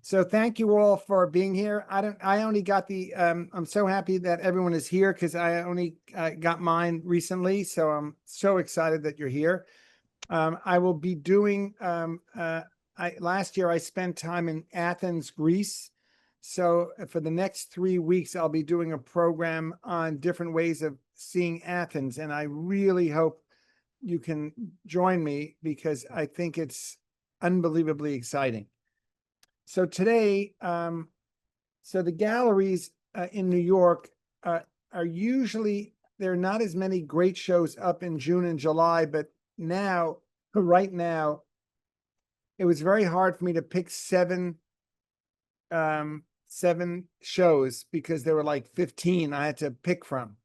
So thank you all for being here. I only got the, I'm so happy that everyone is here because I only got mine recently. So I'm so excited that you're here. I will be doing, last year I spent time in Athens, Greece. So for the next 3 weeks, I'll be doing a program on different ways of seeing Athens. And I really hope you can join me because I think it's unbelievably exciting. So today, so the galleries in New York are usually, there are not as many great shows up in June and July, but now, right now, it was very hard for me to pick seven shows because there were like 15 I had to pick from.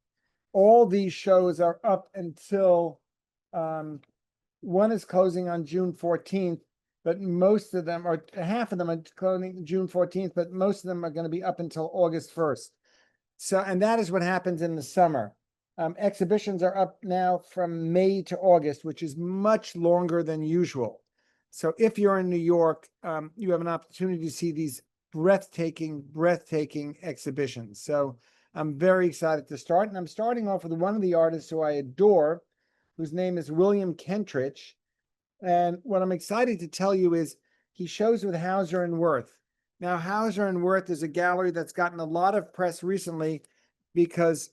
All these shows are up until, one is closing on June 14th, but most of them, or half of them are closing June 14th, but most of them are going to be up until August 1st. So, and that is what happens in the summer. Exhibitions are up now from May to August, which is much longer than usual. So if you're in New York, you have an opportunity to see these breathtaking exhibitions. So I'm very excited to start. And I'm starting off with one of the artists who I adore, whose name is William Kentridge. And what I'm excited to tell you is he shows with Hauser and Wirth. Now, Hauser and Wirth is a gallery that's gotten a lot of press recently because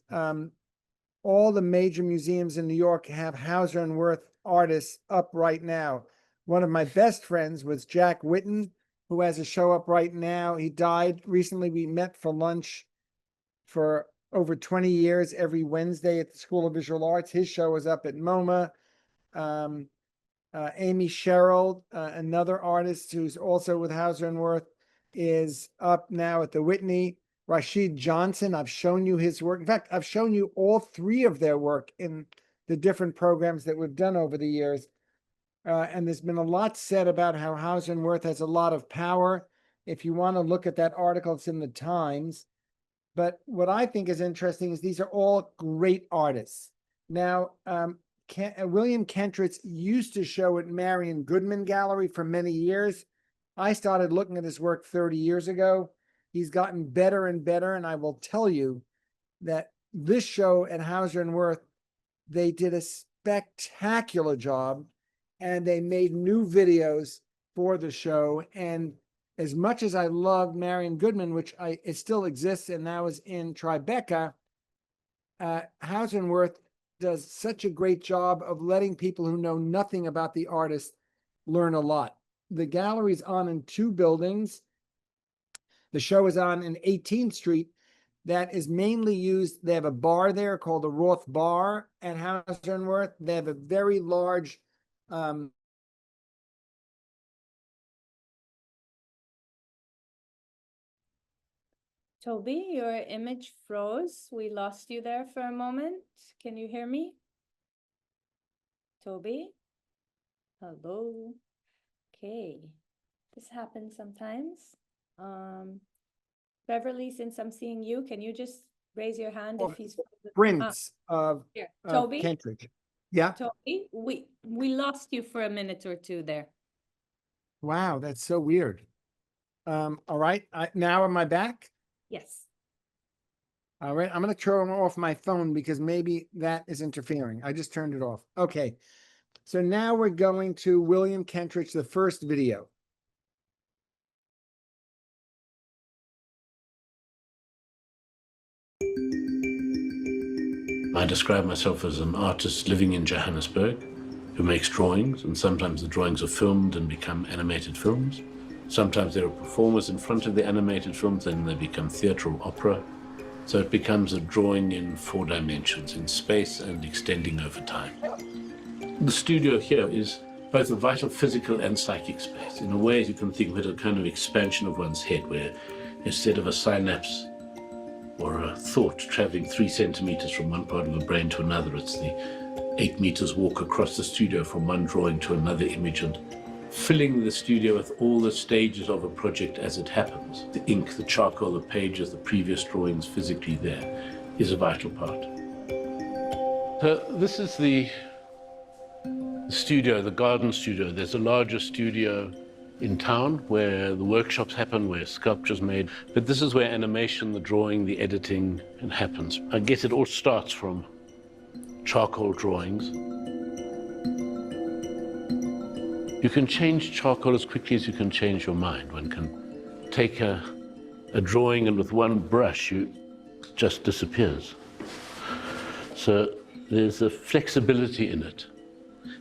all the major museums in New York have Hauser and Wirth artists up right now. One of my best friends was Jack Whitten, who has a show up right now. He died recently. We met for lunch for over 20 years every Wednesday at the School of Visual Arts. His show is up at MoMA. Amy Sherrill, another artist who's also with Hauser and Wirth, is up now at the Whitney. Rashid Johnson, I've shown you his work. In fact, I've shown you all three of their work in the different programs that we've done over the years. And there's been a lot said about how Hauser and Wirth has a lot of power. If you want to look at that article, it's in the Times. But what I think is interesting is these are all great artists. Now, William Kentridge used to show at Marion Goodman Gallery for many years. I started looking at his work 30 years ago. He's gotten better and better, and I will tell you that this show at Hauser and Wirth, they did a spectacular job, and they made new videos for the show. And as much as I love Marion Goodman, which it still exists and now is in Tribeca, Hauser and Wirth does such a great job of letting people who know nothing about the artist learn a lot. The gallery's on in 2 buildings. The show is on in 18th Street. That is mainly used. They have a bar there called the Roth Bar at Hauser and Wirth. They have a very large Toby, your image froze. We lost you there for a moment. Can you hear me? Toby? Hello? Okay. This happens sometimes. Beverly, since I'm seeing you, can you just raise your hand if he's prints of Toby? Kentridge. Yeah. Toby, we lost you for a minute or two there. Wow, that's so weird. All right. Now am I back? Yes. All right. I'm going to turn off my phone because maybe that is interfering. I just turned it off. Okay. So now we're going to William Kentridge, the first video. I describe myself as an artist living in Johannesburg who makes drawings, and sometimes the drawings are filmed and become animated films. Sometimes there are performers in front of the animated films, then they become theatre or opera. So it becomes a drawing in 4 dimensions, in space and extending over time. The studio here is both a vital physical and psychic space. In a way, you can think of it as a kind of expansion of one's head, where instead of a synapse or a thought traveling 3 centimeters from one part of the brain to another, it's the 8 meters walk across the studio from one drawing to another image, and filling the studio with all the stages of a project as it happens. The ink, the charcoal, the pages, the previous drawings physically there is a vital part. So this is the studio, the garden studio. There's a larger studio in town where the workshops happen, where sculpture's made. But this is where animation, the drawing, the editing happens. I guess it all starts from charcoal drawings. You can change charcoal as quickly as you can change your mind. One can take a drawing and with one brush, it just disappears. So there's a flexibility in it,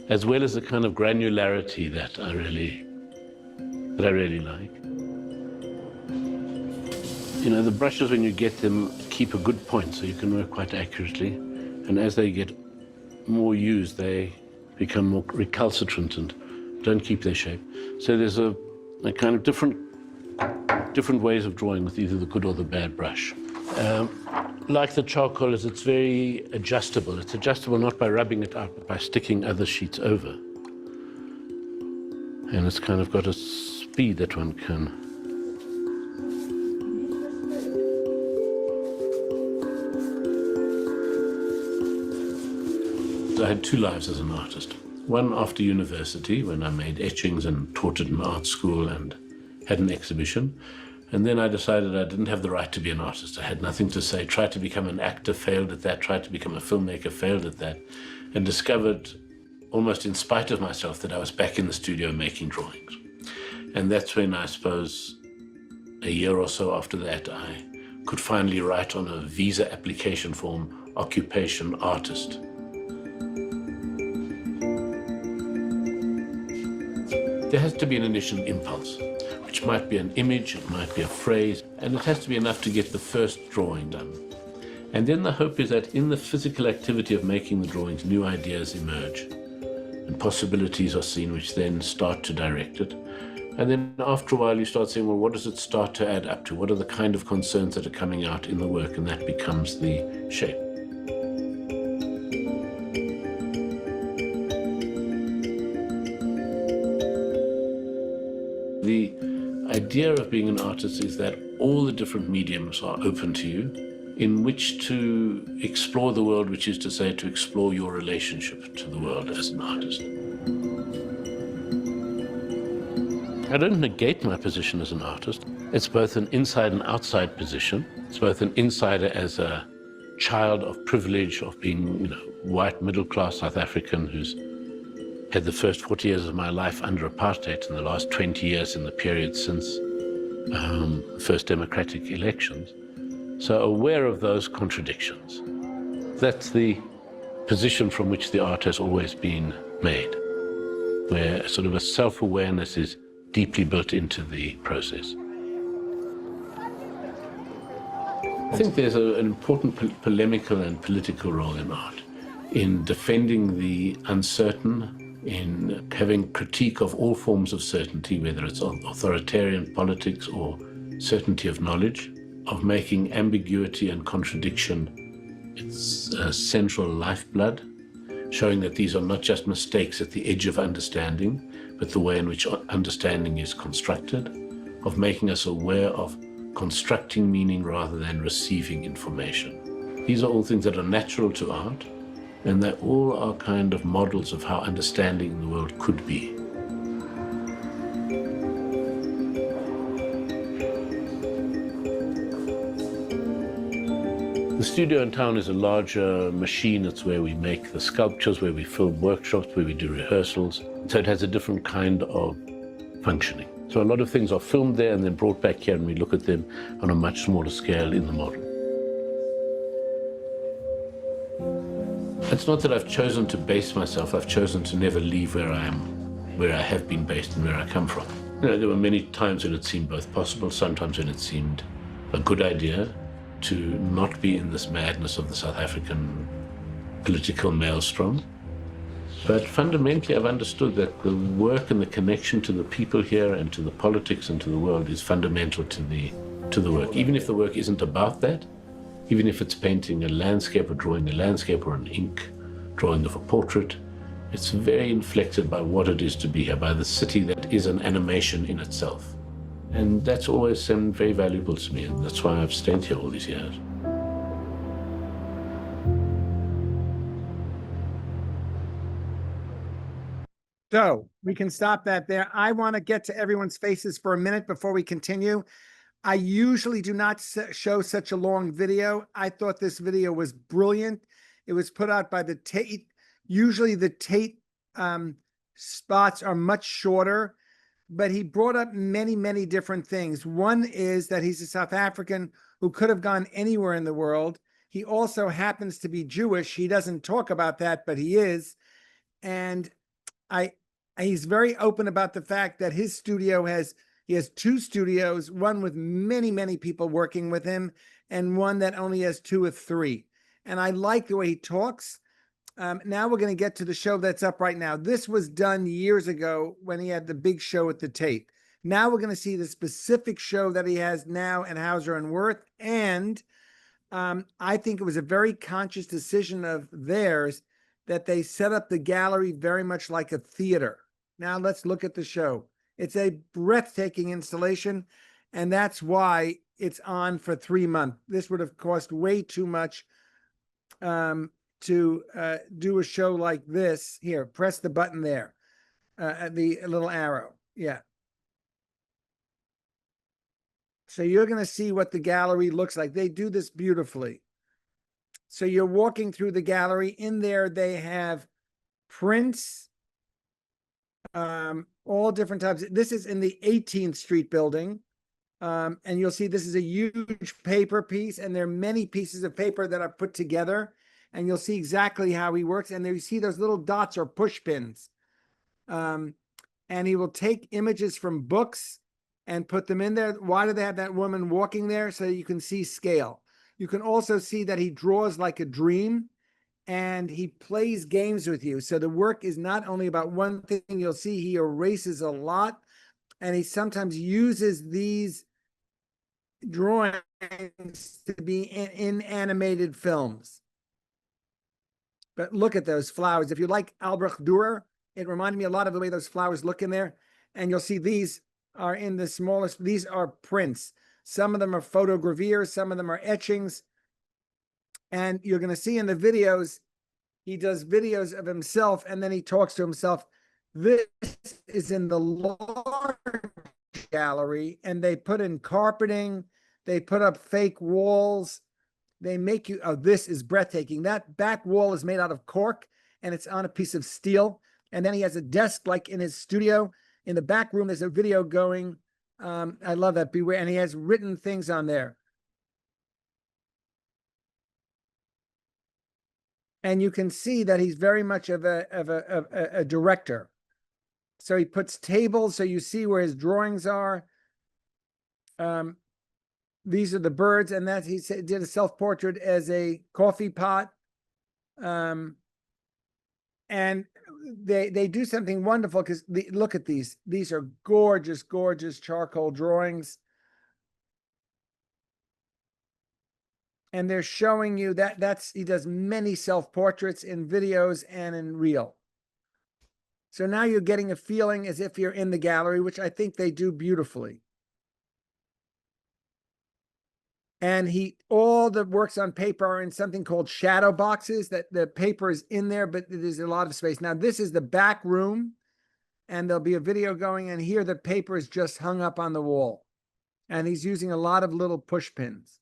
as well as a kind of granularity that I really like. You know, the brushes, when you get them, keep a good point, so you can work quite accurately. And as they get more used, they become more recalcitrant and don't keep their shape. So there's a kind of different ways of drawing with either the good or the bad brush. Like the charcoal, it's very adjustable. It's adjustable not by rubbing it out, but by sticking other sheets over. And it's kind of got a speed that one can. I had two lives as an artist. One after university, when I made etchings and taught at an art school and had an exhibition. And then I decided I didn't have the right to be an artist. I had nothing to say. Tried to become an actor, failed at that. Tried to become a filmmaker, failed at that. And discovered, almost in spite of myself, that I was back in the studio making drawings. And that's when, I suppose, a year or so after that, I could finally write on a visa application form, occupation artist. There has to be an initial impulse, which might be an image, it might be a phrase, and it has to be enough to get the first drawing done. And then the hope is that in the physical activity of making the drawings, new ideas emerge and possibilities are seen, which then start to direct it. And then after a while, you start saying, well, what does it start to add up to? What are the kind of concerns that are coming out in the work? And that becomes the shape. The idea of being an artist is that all the different mediums are open to you in which to explore the world, which is to say, to explore your relationship to the world as an artist. I don't negate my position as an artist. It's both an inside and outside position. It's both an insider as a child of privilege, of being, you know, white, middle-class South African who's had the first 40 years of my life under apartheid and the last 20 years in the period since first democratic elections. So aware of those contradictions. That's the position from which the art has always been made, where sort of a self-awareness is deeply built into the process. I think there's an important polemical and political role in art, in defending the uncertain, in having critique of all forms of certainty, whether it's authoritarian politics or certainty of knowledge, of making ambiguity and contradiction its central lifeblood, showing that these are not just mistakes at the edge of understanding, but the way in which understanding is constructed, of making us aware of constructing meaning rather than receiving information. These are all things that are natural to art, and they all are kind of models of how understanding in the world could be. The studio in town is a larger machine. It's where we make the sculptures, where we film workshops, where we do rehearsals. So it has a different kind of functioning. So a lot of things are filmed there and then brought back here, and we look at them on a much smaller scale in the model. It's not that I've chosen to base myself. I've chosen to never leave where I am, where I have been based and where I come from. You know, there were many times when it seemed both possible, sometimes when it seemed a good idea to not be in this madness of the South African political maelstrom. But fundamentally, I've understood that the work and the connection to the people here and to the politics and to the world is fundamental to the work. Even if the work isn't about that, even if it's painting a landscape or drawing a landscape or an ink drawing of a portrait, it's very inflected by what it is to be here, by the city that is an animation in itself. And that's always seemed very valuable to me, and that's why I've stayed here all these years. So we can stop that there. I want to get to everyone's faces for a minute before we continue. I usually do not show such a long video. I thought this video was brilliant. It was put out by the Tate. Usually the Tate spots are much shorter, but he brought up many, many different things. One is that he's a South African who could have gone anywhere in the world. He also happens to be Jewish. He doesn't talk about that, but he is. And he's very open about the fact that his studio he has two studios, one with many, many people working with him, and one that only has 2 or 3. And I like the way he talks. Now we're going to get to the show that's up right now. This was done years ago when he had the big show at the Tate. Now we're going to see the specific show that he has now at Hauser and Wirth. And I think it was a very conscious decision of theirs that they set up the gallery very much like a theater. Now let's look at the show. It's a breathtaking installation, and that's why it's on for 3 months. This would have cost way too much to do a show like this. Here, press the button there, the little arrow. Yeah. So you're going to see what the gallery looks like. They do this beautifully. So you're walking through the gallery. In there, they have prints, all different types. This is in the 18th Street building. And you'll see this is a huge paper piece, and there are many pieces of paper that are put together, and you'll see exactly how he works. And there you see those little dots are push pins. And he will take images from books and put them in there. Why do they have that woman walking there? So you can see scale. You can also see that he draws like a dream, and he plays games with you. So the work is not only about one thing. You'll see he erases a lot, and he sometimes uses these drawings to be in animated films. But look at those flowers. If you like Albrecht Dürer, it reminded me a lot of the way those flowers look in there. And you'll see these are in the smallest. These are prints. Some of them are photogravures. Some of them are etchings. And you're going to see in the videos, he does videos of himself, and then he talks to himself. This is in the large gallery, and they put in carpeting. They put up fake walls. They make you, oh, this is breathtaking. That back wall is made out of cork, and it's on a piece of steel. And then he has a desk like in his studio. In the back room, there's a video going. I love that. Beware. And he has written things on there. And you can see that he's very much of a director. So he puts tables so you see where his drawings are. These are the birds, and that he did a self-portrait as a coffee pot. And they do something wonderful because look at these. These are gorgeous, gorgeous charcoal drawings. And they're showing you that he does many self-portraits in videos and in real. So now you're getting a feeling as if you're in the gallery, which I think they do beautifully. And all the works on paper are in something called shadow boxes, that the paper is in there, but there's a lot of space. Now, this is the back room, and there'll be a video going, and here the paper is just hung up on the wall. And he's using a lot of little push pins.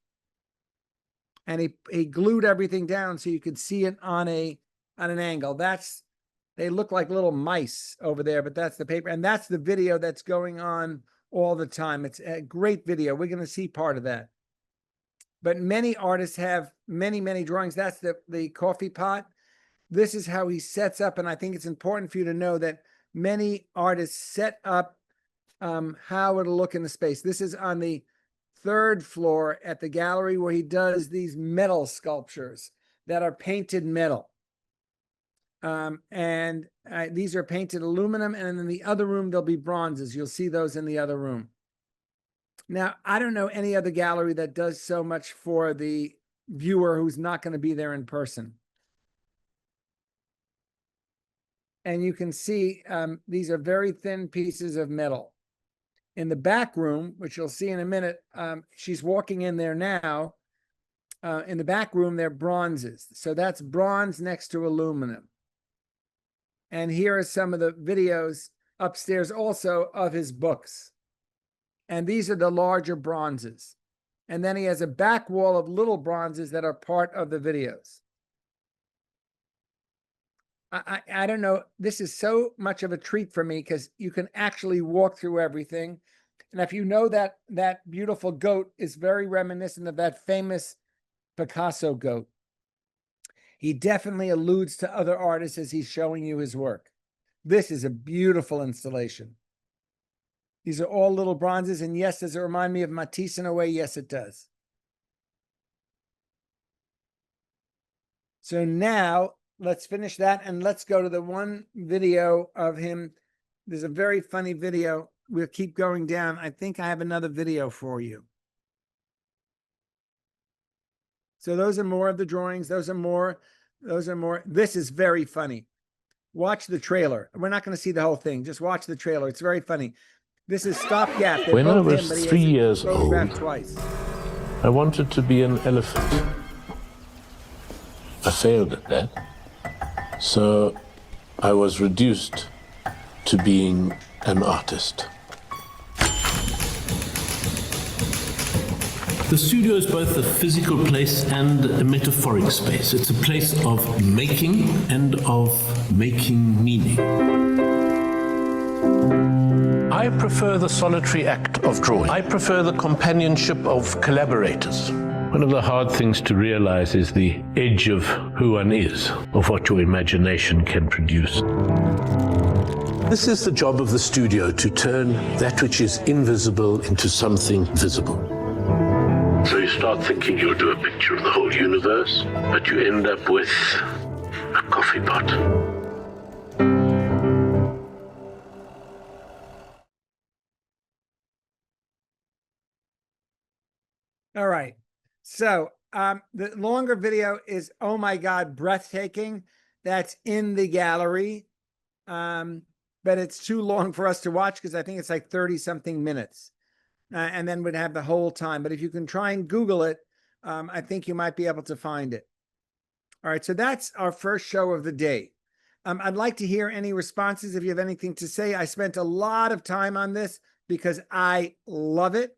And he glued everything down so you could see it on an angle. They look like little mice over there, but that's the paper. And that's the video that's going on all the time. It's a great video. We're going to see part of that. But many artists have many, many drawings. That's the coffee pot. This is how he sets up. And I think it's important for you to know that many artists set up how it'll look in the space. This is on the 3rd floor at the gallery where he does these metal sculptures that are painted metal. These are painted aluminum. And in the other room, there'll be bronzes. You'll see those in the other room. Now, I don't know any other gallery that does so much for the viewer who's not going to be there in person. And you can see these are very thin pieces of metal. In the back room, which you'll see in a minute, she's walking in there now. In the back room, they're bronzes. So that's bronze next to aluminum. And here are some of the videos upstairs also of his books. And these are the larger bronzes. And then he has a back wall of little bronzes that are part of the videos. I don't know. This is so much of a treat for me because you can actually walk through everything. And if you know that that beautiful goat is very reminiscent of that famous Picasso goat. He definitely alludes to other artists as he's showing you his work. This is a beautiful installation. These are all little bronzes. And yes, does it remind me of Matisse in a way? Yes, it does. So now let's finish that and let's go to the one video of him. There's a very funny video. We'll keep going down. I think I have another video for you. So those are more of the drawings. Those are more. This is very funny. Watch the trailer. We're not going to see the whole thing. Just watch the trailer. It's very funny. This is Stopgap. When I was 3 years old, twice. I wanted to be an elephant. I failed at that. So I was reduced to being an artist. The studio is both a physical place and a metaphoric space. It's a place of making and of making meaning. I prefer the solitary act of drawing. I prefer the companionship of collaborators. One of the hard things to realize is the edge of who one is, of what your imagination can produce. This is the job of the studio, to turn that which is invisible into something visible. So you start thinking you'll do a picture of the whole universe, but you end up with a coffee pot. All right. So the longer video is, oh my God, breathtaking. That's in the gallery. But it's too long for us to watch because I think it's like 30 something minutes. And then we'd have the whole time. But if you can try and Google it, I think you might be able to find it. All right, so that's our first show of the day. I'd like to hear any responses if you have anything to say. I spent a lot of time on this because I love it.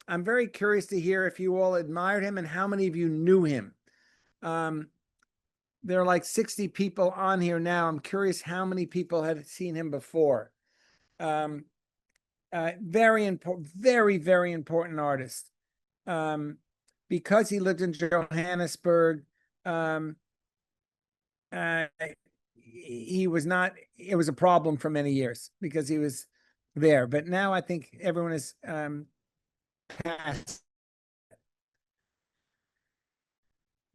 I'm very curious to hear if you all admired him and how many of you knew him. There are like 60 people on here now. I'm curious how many people had seen him before. Very important, very important artist. Because he lived in Johannesburg, he was not, it was a problem for many years because he was there. But now I think everyone is past.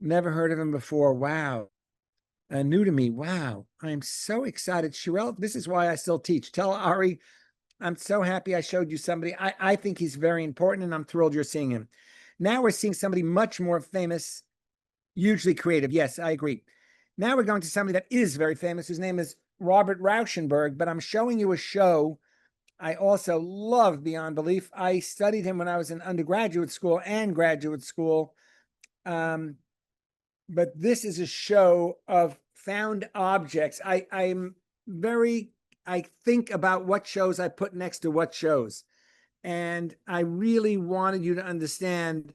Never heard of him before. Wow. New to me. Wow. I'm so excited. Sherelle, this is why I still teach. Tell Ari, I'm so happy I showed you somebody. I think he's very important and I'm thrilled you're seeing him. Now we're seeing somebody much more famous, hugely creative. Yes, I agree. Now we're going to somebody that is very famous, whose name is Robert Rauschenberg, but I'm showing you a show I also love beyond belief. I studied him when I was in undergraduate school and graduate school. But this is a show of found objects. I think about what shows I put next to what shows. And I really wanted you to understand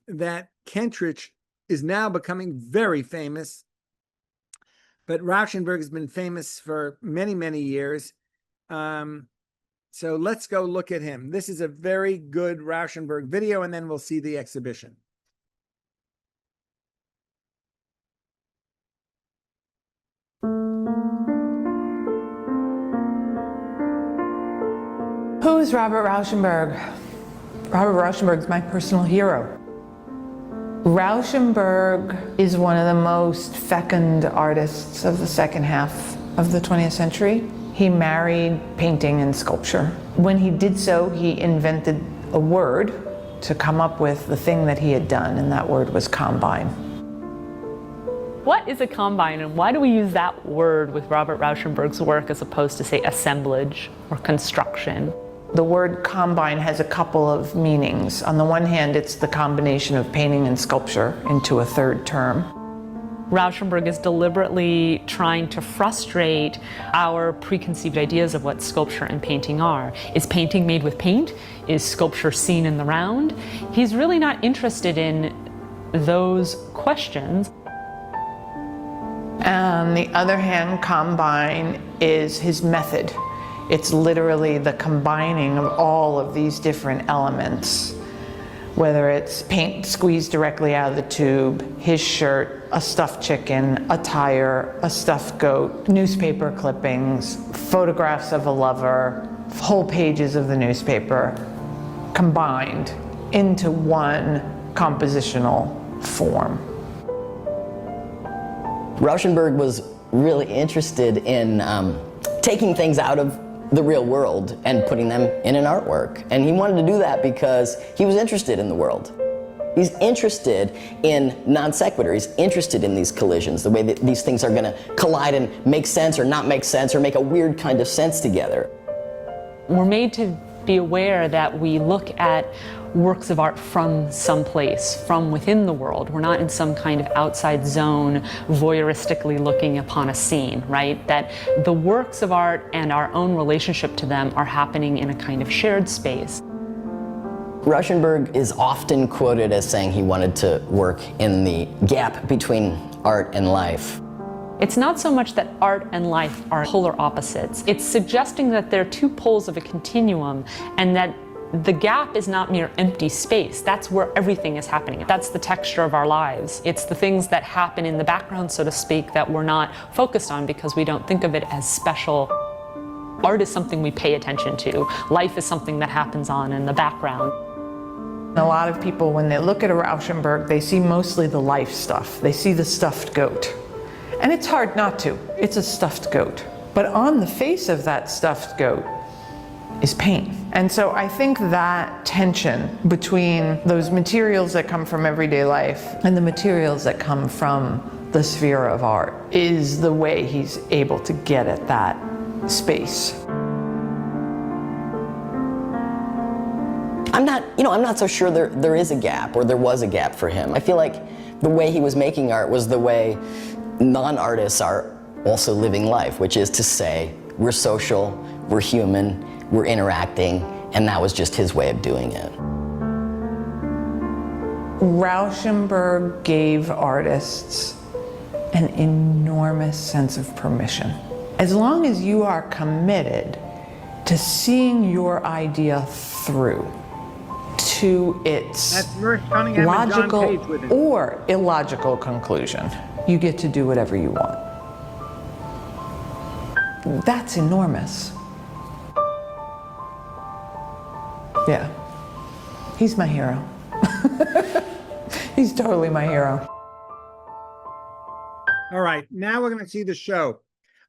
that Kentridge is now becoming very famous. But Rauschenberg has been famous for many, many years. So let's go look at him. This is a very good Rauschenberg video, and then we'll see the exhibition. Who is Robert Rauschenberg? Robert Rauschenberg is my personal hero. Rauschenberg is one of the most fecund artists of the second half of the 20th century. He married painting and sculpture. When he did so, he invented a word to come up with the thing that he had done, and that word was combine. What is a combine, and why do we use that word with Robert Rauschenberg's work as opposed to, say, assemblage or construction? The word combine has a couple of meanings. On the one hand, it's the combination of painting and sculpture into a third term. Rauschenberg is deliberately trying to frustrate our preconceived ideas of what sculpture and painting are. Is painting made with paint? Is sculpture seen in the round? He's really not interested in those questions. On the other hand, Combine is his method. It's literally the combining of all of these different elements. Whether it's paint squeezed directly out of the tube, his shirt, a stuffed chicken, a tire, a stuffed goat, newspaper clippings, photographs of a lover, whole pages of the newspaper, combined into one compositional form. Rauschenberg was really interested in taking things out of the real world and putting them in an artwork. And he wanted to do that because he was interested in the world. He's interested in non sequitur. He's interested in these collisions, the way that these things are going to collide and make sense or not make sense or make a weird kind of sense together. We're made to be aware that we look at works of art from someplace, from within the world. We're not in some kind of outside zone, voyeuristically looking upon a scene, right? That the works of art and our own relationship to them are happening in a kind of shared space. Rauschenberg is often quoted as saying he wanted to work in the gap between art and life. It's not so much that art and life are polar opposites. It's suggesting that they're two poles of a continuum and that the gap is not mere empty space. That's where everything is happening. That's the texture of our lives. It's the things that happen in the background, so to speak, that we're not focused on because we don't think of it as special. Art is something we pay attention to. Life is something that happens on in the background. A lot of people, when they look at a Rauschenberg, they see mostly the life stuff. They see the stuffed goat. And it's hard not to. It's a stuffed goat. But on the face of that stuffed goat is paint. And so I think that tension between those materials that come from everyday life and the materials that come from the sphere of art is the way he's able to get at that space. I'm not so sure there is a gap, or there was a gap for him. I feel like the way he was making art was the way non-artists are also living life, which is to say, we're social, we're human, we're interacting, and that was just his way of doing it. Rauschenberg gave artists an enormous sense of permission. As long as you are committed to seeing your idea through to its logical or illogical conclusion, you get to do whatever you want. That's enormous. Yeah, he's my hero. He's totally my hero. All right, now we're going to see the show.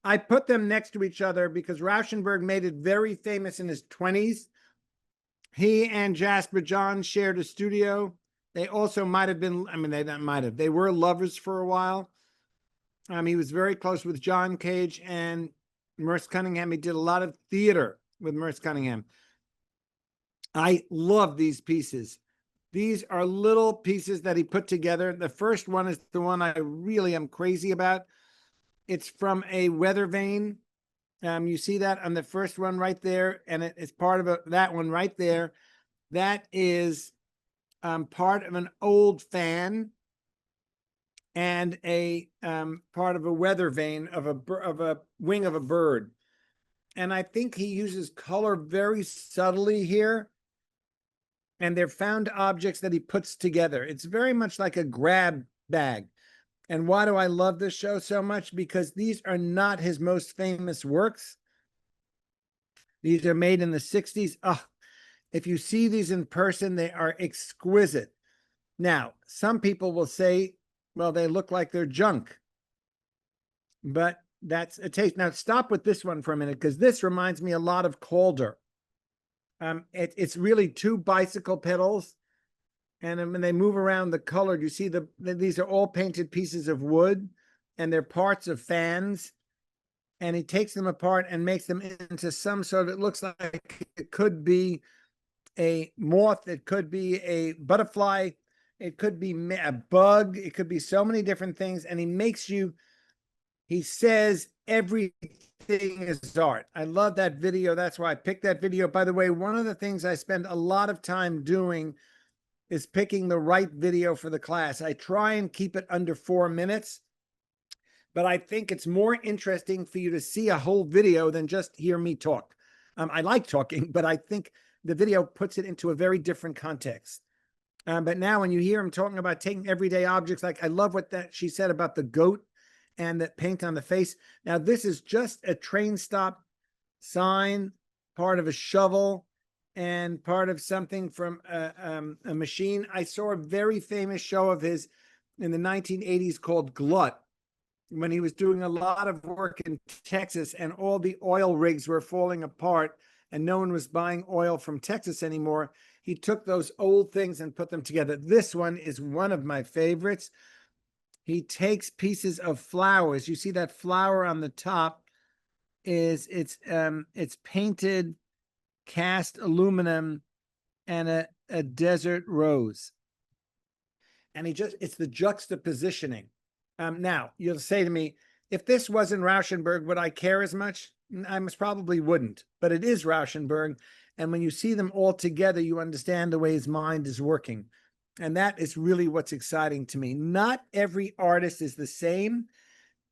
I put them next to each other because Rauschenberg made it very famous in his 20s. He and Jasper Johns shared a studio. They also might have been, they were lovers for a while. He was very close with John Cage and Merce Cunningham. He did a lot of theater with Merce Cunningham. I love these pieces. These are little pieces that he put together. The first one is the one I really am crazy about. It's from a weather vane. You see that on the first one right there, and it's part of that one right there. That is part of an old fan and a part of a weather vane of a wing of a bird. And I think he uses color very subtly here. And they're found objects that he puts together. It's very much like a grab bag. And why do I love this show so much? Because these are not his most famous works. These are made in the 60s. Oh, if you see these in person, they are exquisite. Now, some people will say, well, they look like they're junk. But that's a taste. Now, stop with this one for a minute, because this reminds me a lot of Calder. It's really two bicycle pedals. And then when they move around the color, you see these are all painted pieces of wood, and they're parts of fans. And he takes them apart and makes them into some sort of, it looks like it could be a moth, it could be a butterfly, It could be a bug. It could be so many different things. And he says everything is art. I love that video. That's why I picked that video. By the way, one of the things I spend a lot of time doing is picking the right video for the class. I try and keep it under 4 minutes, but I think it's more interesting for you to see a whole video than just hear me talk. I like talking, but I think the video puts it into a very different context. But now when you hear him talking about taking everyday objects, like I love what she said about the goat and that paint on the face. Now this is just a train stop sign, part of a shovel, and part of something from a machine. I saw a very famous show of his in the 1980s called Glut, when he was doing a lot of work in Texas and all the oil rigs were falling apart and no one was buying oil from Texas anymore. He took those old things and put them together. This one is one of my favorites. He takes pieces of flowers. You see that flower on the top it's painted cast aluminum and a desert rose. And it's the juxtapositioning. Now, you'll say to me, if this wasn't Rauschenberg, would I care as much? I probably wouldn't, but it is Rauschenberg. And when you see them all together, you understand the way his mind is working. And that is really what's exciting to me. Not every artist is the same.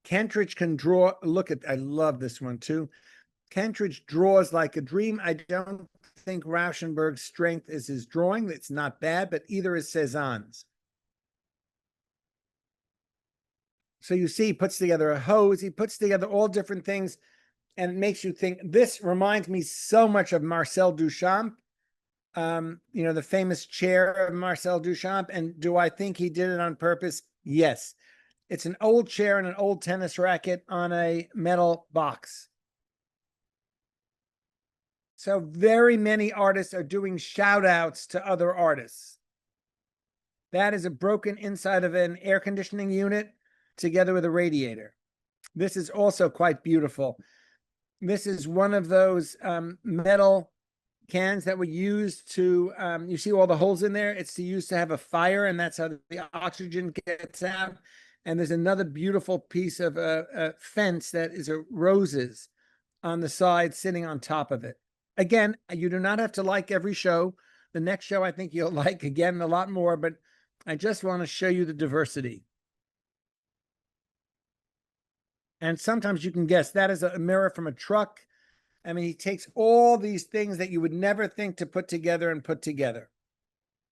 Kentridge can draw. I love this one too. Kentridge draws like a dream. I don't think Rauschenberg's strength is his drawing. It's not bad, but either is Cézanne's. So you see, he puts together a hose. He puts together all different things, and it makes you think. This reminds me so much of Marcel Duchamp, the famous chair of Marcel Duchamp. And do I think he did it on purpose? Yes. It's an old chair and an old tennis racket on a metal box. So very many artists are doing shout outs to other artists. That is a broken inside of an air conditioning unit together with a radiator. This is also quite beautiful. This is one of those metal cans that were used to, you see all the holes in there? It's used to have a fire, and that's how the oxygen gets out. And there's another beautiful piece of a fence that is roses on the side sitting on top of it. Again, you do not have to like every show. The next show I think you'll like, again, a lot more, but I just want to show you the diversity. And sometimes you can guess that is a mirror from a truck. I mean, he takes all these things that you would never think to put together and put together.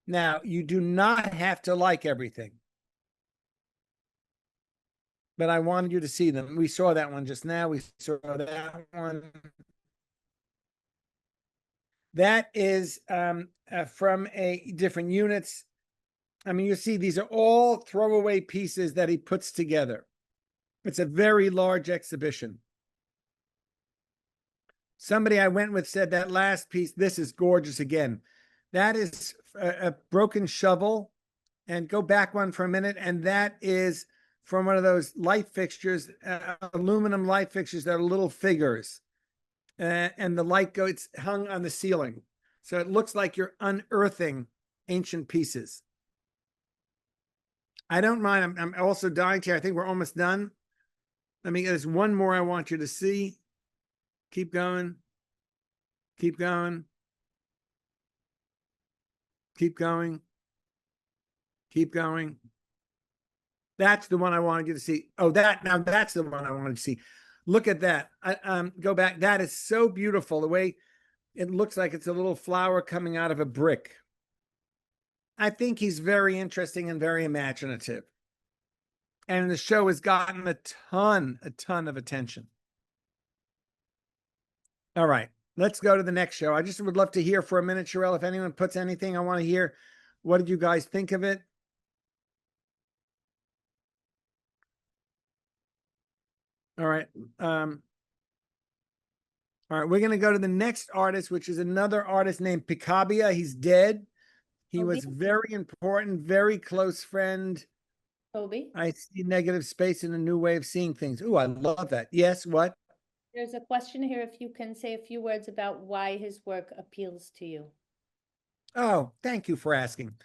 Now, you do not have to like everything, but I wanted you to see them. We saw that one just now. We saw that one. That is from different units. I mean, you see, these are all throwaway pieces that he puts together. It's a very large exhibition. Somebody I went with said that last piece, this is gorgeous again. That is a broken shovel. And go back one for a minute. And that is from one of those light fixtures, aluminum light fixtures that are little figures. And the light it's hung on the ceiling. So it looks like you're unearthing ancient pieces. I don't mind. I'm also dying here. I think we're almost done. There's one more I want you to see. Keep going. Keep going. Keep going. Keep going. That's the one I wanted you to see. Oh, now that's the one I wanted to see. Look at that. Go back. That is so beautiful. The way it looks like it's a little flower coming out of a brick. I think he's very interesting and very imaginative. And the show has gotten a ton of attention. All right, let's go to the next show. I just would love to hear for a minute, Sherelle, if anyone puts anything, I want to hear, what did you guys think of it? All right. All right, we're going to go to the next artist, which is another artist named Picabia. He's dead. He was very important, very close friend. Toby? I see negative space in a new way of seeing things. Ooh, I love that. Yes, what? There's a question here, if you can say a few words about why his work appeals to you. Oh, thank you for asking.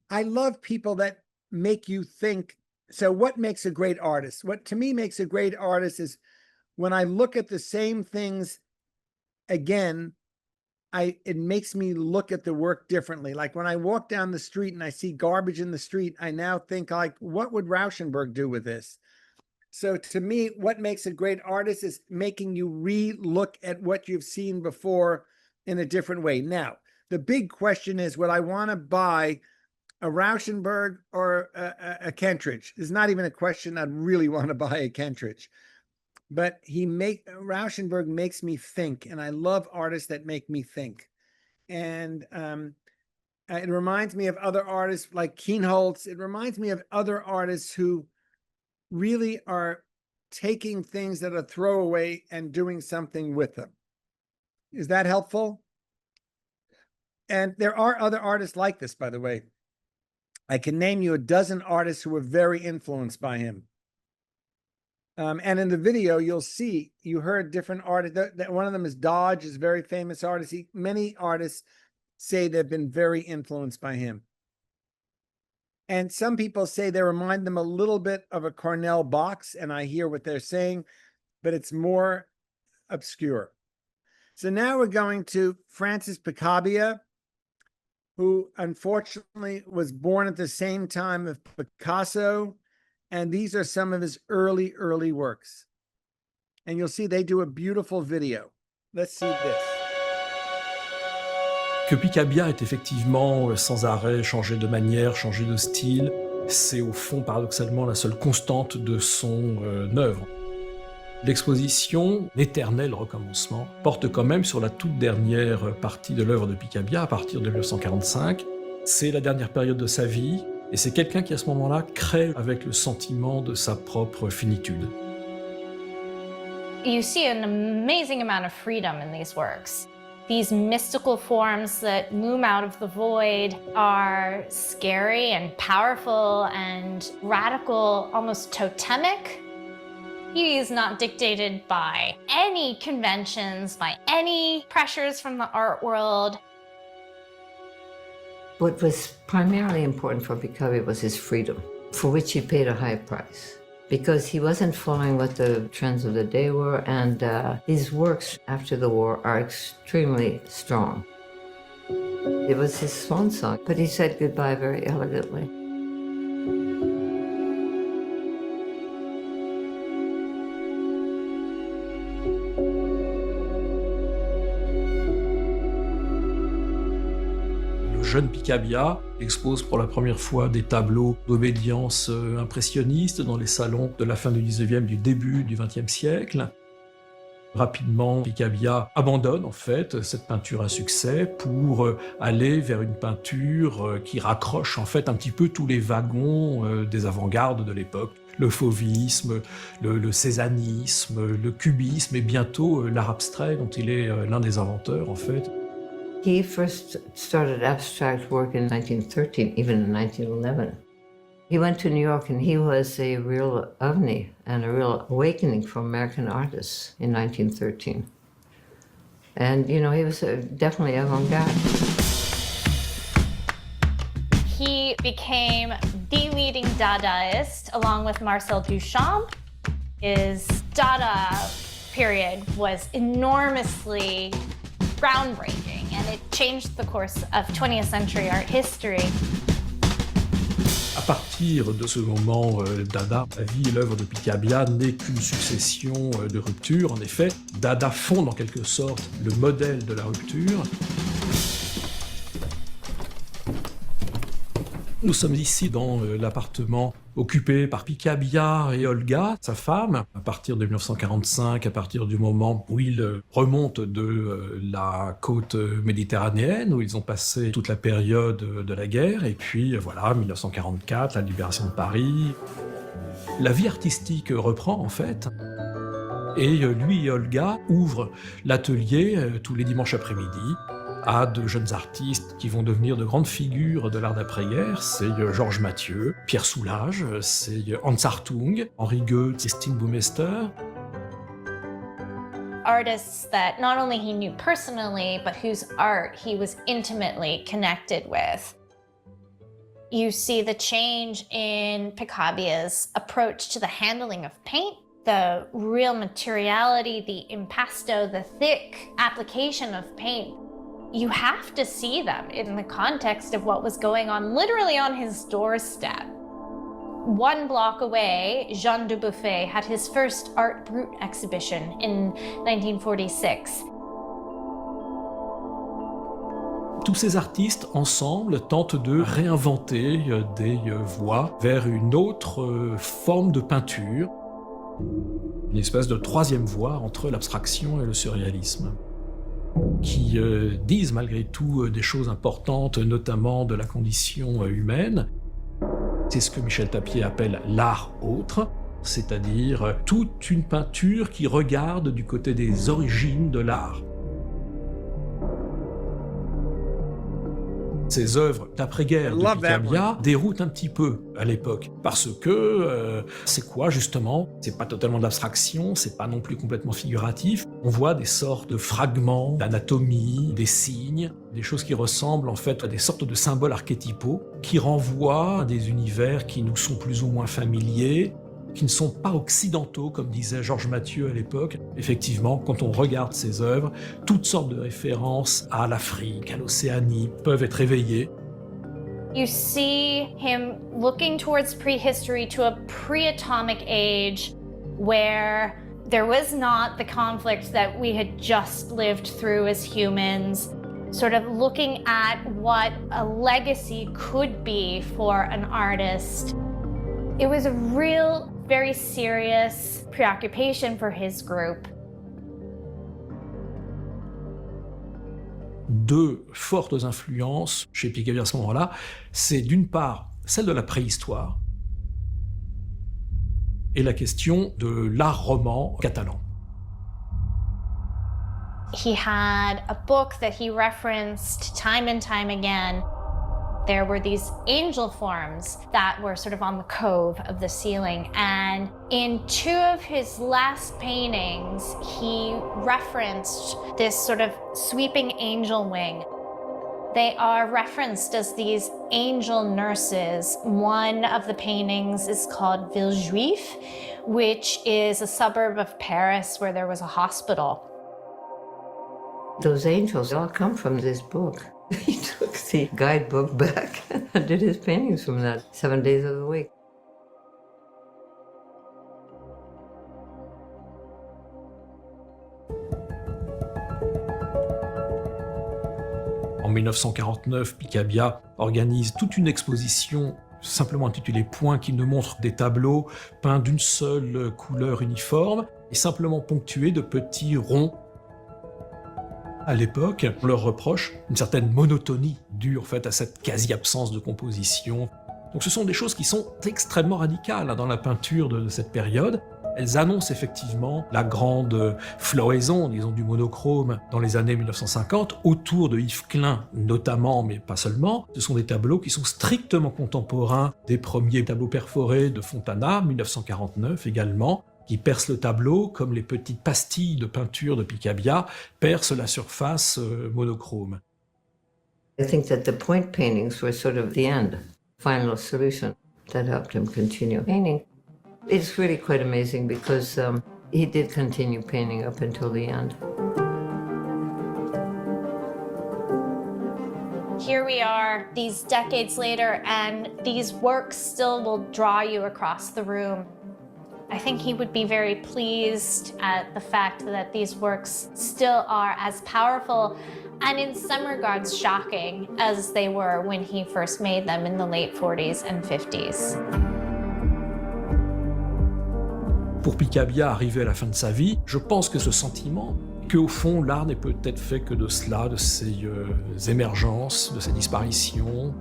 I love people that make you think. So what makes a great artist? What to me makes a great artist is when I look at the same things again, it makes me look at the work differently. Like when I walk down the street and I see garbage in the street, I now think like, what would Rauschenberg do with this? So to me, what makes a great artist is making you re-look at what you've seen before in a different way. Now, the big question is, would I want to buy a Rauschenberg or a Kentridge? It's not even a question I'd really want to buy a Kentridge. But Rauschenberg makes me think, and I love artists that make me think. And it reminds me of other artists like Kienholz. It reminds me of other artists who really are taking things that are throwaway and doing something with them. Is that helpful? And there are other artists like this, by the way. I can name you a dozen artists who were very influenced by him. And in the video, you'll see, you heard different artists. One of them is Dodge, is a very famous artist. Many artists say they've been very influenced by him. And some people say they remind them a little bit of a Cornell box, and I hear what they're saying, but it's more obscure. So now we're going to Francis Picabia, who unfortunately was born at the same time as Picasso. And these are some of his early works. And you'll see they do a beautiful video. Let's see this. Que Picabia est effectivement sans arrêt changé de manière, changé de style, c'est au fond paradoxalement la seule constante de son œuvre. L'exposition, l'éternel recommencement, porte quand même sur la toute dernière partie de l'œuvre de Picabia, à partir de 1945. C'est la dernière période de sa vie, et c'est quelqu'un qui à ce moment-là crée avec le sentiment de sa propre finitude. You see an amazing amount of freedom in these works. These mystical forms that loom out of the void are scary and powerful and radical, almost totemic. He is not dictated by any conventions, by any pressures from the art world. What was primarily important for Picabia was his freedom, for which he paid a high price, because he wasn't following what the trends of the day were, and his works after the war are extremely strong. It was his swan song, but he said goodbye very elegantly. Jeune Picabia expose pour la première fois des tableaux d'obédience impressionnistes dans les salons de la fin du 19e, du début du 20e siècle. Rapidement, Picabia abandonne en fait cette peinture à succès pour aller vers une peinture qui raccroche en fait un petit peu tous les wagons des avant-gardes de l'époque. Le fauvisme, le césanisme, le cubisme et bientôt l'art abstrait dont il est l'un des inventeurs en fait. He first started abstract work in 1913, even in 1911. He went to New York and he was a real ovni and a real awakening for American artists in 1913. And, you know, he was definitely avant-garde. He became the leading Dadaist along with Marcel Duchamp. His Dada period was enormously groundbreaking, and it changed the course of 20th century art history. À partir de ce moment Dada, la vie et l'œuvre de Picabia n'est qu'une succession de ruptures. En effet, Dada fonde en quelque sorte le modèle de la rupture. Nous sommes ici dans l'appartement occupé par Picabia et Olga, sa femme, à partir de 1945, à partir du moment où ils remontent de la côte méditerranéenne, où ils ont passé toute la période de la guerre, et puis voilà, 1944, la libération de Paris. La vie artistique reprend en fait, et lui et Olga ouvrent l'atelier tous les dimanches après-midi, à de jeunes artistes qui vont devenir de grandes figures de l'art d'après-guerre. C'est Georges Mathieu, Pierre Soulages, c'est Hans Hartung, Henri Goethe, Christine Boumester. Artists that not only he knew personally, but whose art he was intimately connected with. You see the change in Picabia's approach to the handling of paint, the real materiality, the impasto, the thick application of paint. You have to see them in the context of what was going on literally on his doorstep. 1 block away, Jean Dubuffet had his first Art Brut exhibition in 1946. Tous ces artistes, ensemble, tentent de réinventer des voies vers une autre forme de peinture, une espèce de troisième voie entre l'abstraction et le surréalisme, qui disent malgré tout des choses importantes, notamment de la condition humaine. C'est ce que Michel Tapier appelle l'art autre, c'est-à-dire toute une peinture qui regarde du côté des origines de l'art. Ces œuvres d'après-guerre de Picabia déroutent un petit peu à l'époque, parce que c'est quoi justement? C'est pas totalement de l'abstraction, c'est pas non plus complètement figuratif. On voit des sortes de fragments d'anatomie, des signes, des choses qui ressemblent en fait à des sortes de symboles archétypaux, qui renvoient à des univers qui nous sont plus ou moins familiers, qui ne sont pas occidentaux, comme disait Georges Mathieu à l'époque. Effectivement, quand on regarde ces œuvres, toutes sortes de références à l'Afrique, à l'Océanie peuvent être éveillées. You see him looking towards prehistory to a pre-atomic age where there was not the conflict that we had just lived through as humans, sort of looking at what a legacy could be for an artist. It was a real, very serious preoccupation for his group. Deux fortes influences chez Picabia à ce moment-là, c'est d'une part celle de la préhistoire et la question de l'art roman catalan. He had a book that he referenced time and time again. There were these angel forms that were sort of on the cove of the ceiling. And in 2 of his last paintings, he referenced this sort of sweeping angel wing. They are referenced as these angel nurses. One of the paintings is called Villejuif, which is a suburb of Paris where there was a hospital. Those angels all come from this book. He took the guidebook back and did his paintings from that 7 days of the week. En 1949, Picabia organise toute une exposition simplement intitulée Point, qui nous montre des tableaux peints d'une seule couleur uniforme et simplement ponctués de petits ronds. À l'époque, on leur reproche une certaine monotonie due en fait à cette quasi-absence de composition. Donc ce sont des choses qui sont extrêmement radicales dans la peinture de cette période. Elles annoncent effectivement la grande floraison, disons, du monochrome dans les années 1950, autour de Yves Klein notamment, mais pas seulement. Ce sont des tableaux qui sont strictement contemporains des premiers tableaux perforés de Fontana, 1949 également, qui percent le tableau comme les petites pastilles de peinture de Picabia percent la surface monochrome. I think that the point paintings were sort of the end, final solution that helped him continue painting. It's really quite amazing because he did continue painting up until the end. Here we are, these decades later, and these works still will draw you across the room. I think he would be very pleased at the fact that these works still are as powerful and in some regards shocking as they were when he first made them in the late 40s and 50s. Pour Picabia, arrivé à la fin de sa vie, je pense que ce sentiment, qu'au fond, l'art n'est peut-être fait que de cela, de ces émergences, de ces disparitions,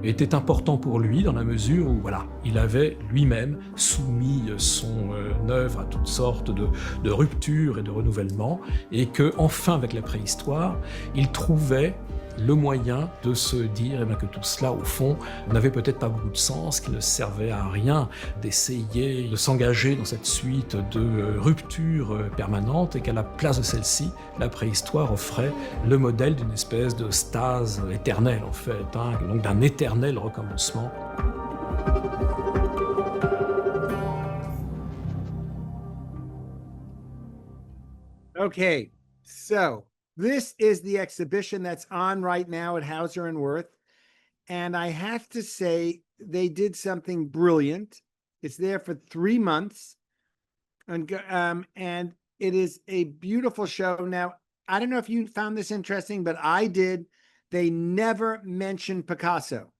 était important pour lui dans la mesure où voilà, il avait lui-même soumis son œuvre à toutes sortes de ruptures et de renouvellements, et que enfin avec la préhistoire, il trouvait le moyen de se dire eh bien, que tout cela, au fond, n'avait peut-être pas beaucoup de sens, qu'il ne servait à rien d'essayer de s'engager dans cette suite de ruptures permanentes et qu'à la place de celle-ci, la préhistoire offrait le modèle d'une espèce de stase éternelle, en fait, hein, donc d'un éternel recommencement. Okay, so this is the exhibition that's on right now at Hauser and Wirth. And I have to say, they did something brilliant. It's there for 3 months. And it is a beautiful show. Now, I don't know if you found this interesting, but I did. They never mentioned Picasso.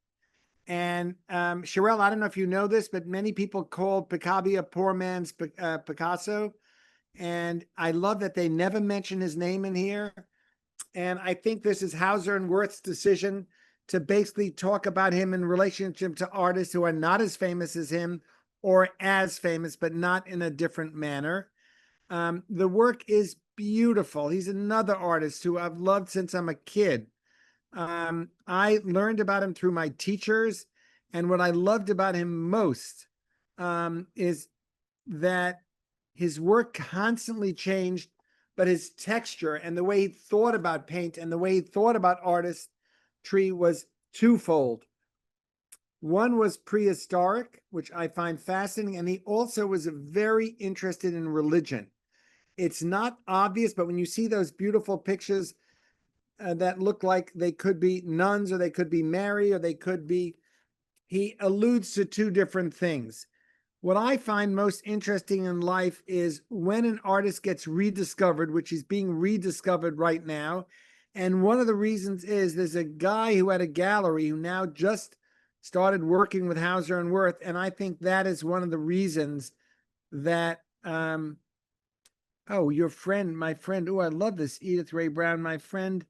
And Sherelle, I don't know if you know this, but many people called Picabia poor man's Picasso. And I love that they never mention his name in here. And I think this is Hauser and Wirth's decision to basically talk about him in relationship to artists who are not as famous as him or as famous, but not in a different manner. The work is beautiful. He's another artist who I've loved since I'm a kid. I learned about him through my teachers. And what I loved about him most is that his work constantly changed, but his texture and the way he thought about paint and the way he thought about artistry was twofold. One was prehistoric, which I find fascinating, and he also was very interested in religion. It's not obvious, but when you see those beautiful pictures that look like they could be nuns or they could be Mary or they could be, he alludes to two different things. What I find most interesting in life is when an artist gets rediscovered, which is being rediscovered right now. And one of the reasons is there's a guy who had a gallery who now just started working with Hauser and Wirth. And I think that is one of the reasons that, oh, your friend, my friend, oh, I love this, Edith Ray Brown, my friend,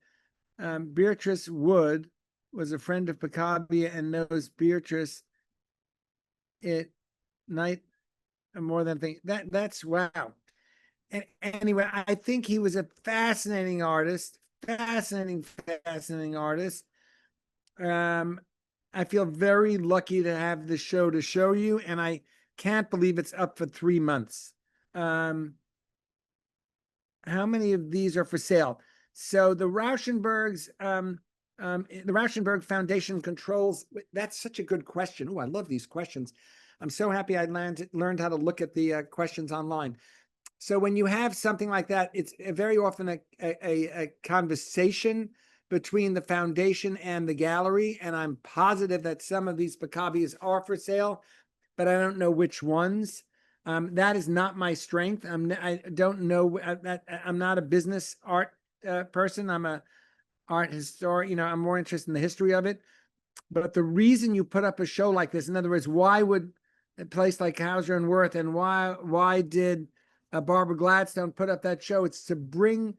Beatrice Wood was a friend of Picabia and knows Beatrice night more than thing. That's wow. And anyway, I think he was a fascinating artist, fascinating artist. I feel very lucky to have the show to show you, and I can't believe it's up for 3 months. How many of these are for sale? So the Rauschenbergs, the Rauschenberg Foundation controls, that's such a good question. Oh, I love these questions. I'm so happy I learned how to look at the questions online. So when you have something like that, it's very often a conversation between the foundation and the gallery. And I'm positive that some of these Picabias are for sale, but I don't know which ones. That is not my strength. I don't know. I'm not a business art person. I'm a art historian. You know, I'm more interested in the history of it. But the reason you put up a show like this, in other words, why would a place like Hauser and Wirth and why did Barbara Gladstone put up that show? It's to bring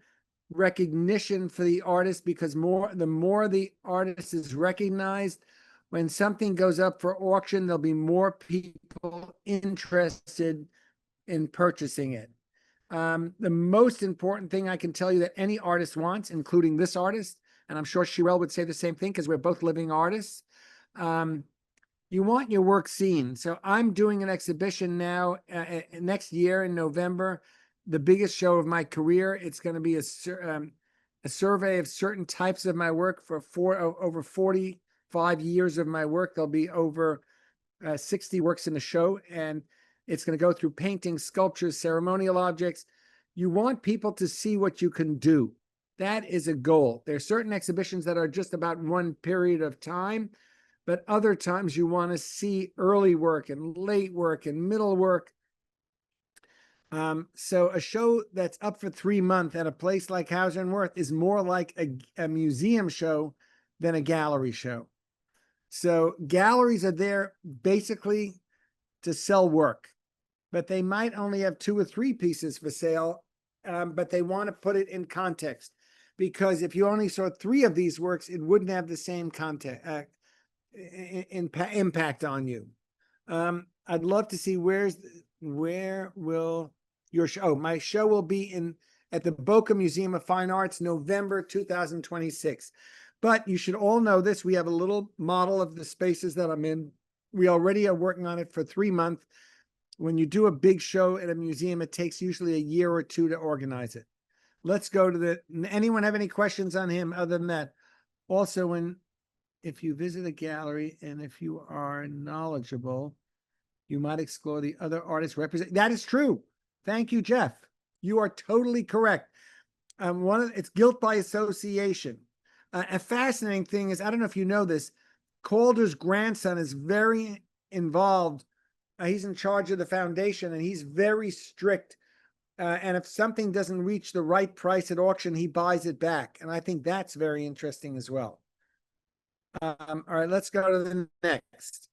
recognition for the artist, because the more the artist is recognized, when something goes up for auction, there'll be more people interested in purchasing it. The most important thing I can tell you that any artist wants, including this artist, and I'm sure Sherelle would say the same thing because we're both living artists, you want your work seen. So I'm doing an exhibition now next year in November, the biggest show of my career. It's going to be a survey of certain types of my work for over 45 years of my work. There'll be over 60 works in the show, and it's going to go through paintings, sculptures, ceremonial objects. You want people to see what you can do. That is a goal. There are certain exhibitions that are just about one period of time, but other times you want to see early work and late work and middle work. So a show that's up for 3 months at a place like Hauser and Wirth is more like a museum show than a gallery show. So galleries are there basically to sell work, but they might only have 2 or 3 pieces for sale, but they want to put it in context, because if you only saw 3 of these works, it wouldn't have the same impact on you. I'd love to see where will your show? My show will be at the Boca Museum of Fine Arts, November 2026. But you should all know this. We have a little model of the spaces that I'm in. We already are working on it for 3 months. When you do a big show at a museum, it takes usually a year or two to organize it. Let's go to anyone have any questions on him other than that? Also, if you visit a gallery and if you are knowledgeable, you might explore the other artists represent. That is true. Thank you, Jeff. You are totally correct. It's guilt by association. A fascinating thing is, I don't know if you know this, Calder's grandson is very involved. He's in charge of the foundation, and he's very strict. And if something doesn't reach the right price at auction, he buys it back. And I think that's very interesting as well. All right, let's go to the next.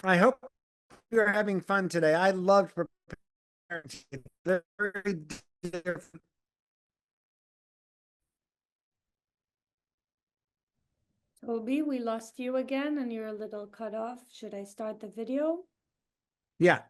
I hope you're having fun today. I loved preparing. It's very different. Toby, we lost you again and you're a little cut off. Should I start the video? Yeah.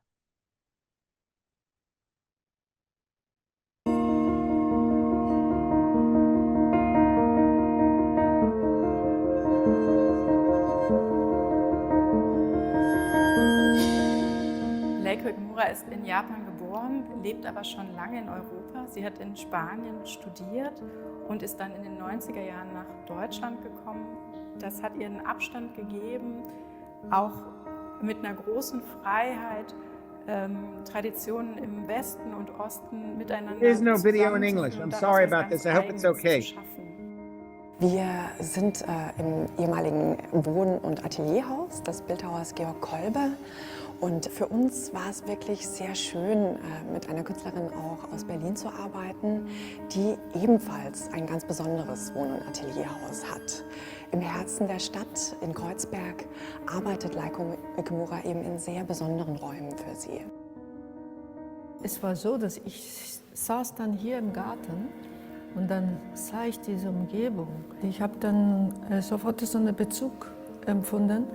Leiko Ikamura ist in Japan geboren, lebt aber schon lange in Europa. Sie hat in Spanien studiert und ist dann in den 90er Jahren nach Deutschland gekommen. Das hat ihr einen Abstand gegeben, auch mit einer großen Freiheit, Traditionen im Westen und Osten miteinander There's no video in English. I'm sorry about this. I hope it's okay. Wir sind im ehemaligen Wohn- und Atelierhaus des Bildhauers Georg Kolbe. Und für uns war es wirklich sehr schön, mit einer Künstlerin auch aus Berlin zu arbeiten, die ebenfalls ein ganz besonderes Wohn- und Atelierhaus hat. Im Herzen der Stadt in Kreuzberg arbeitet Leiko Ikamura eben in sehr besonderen Räumen für sie. Es war so, dass ich saß dann hier im Garten und dann sah ich diese Umgebung. Ich habe dann sofort so einen Bezug empfunden,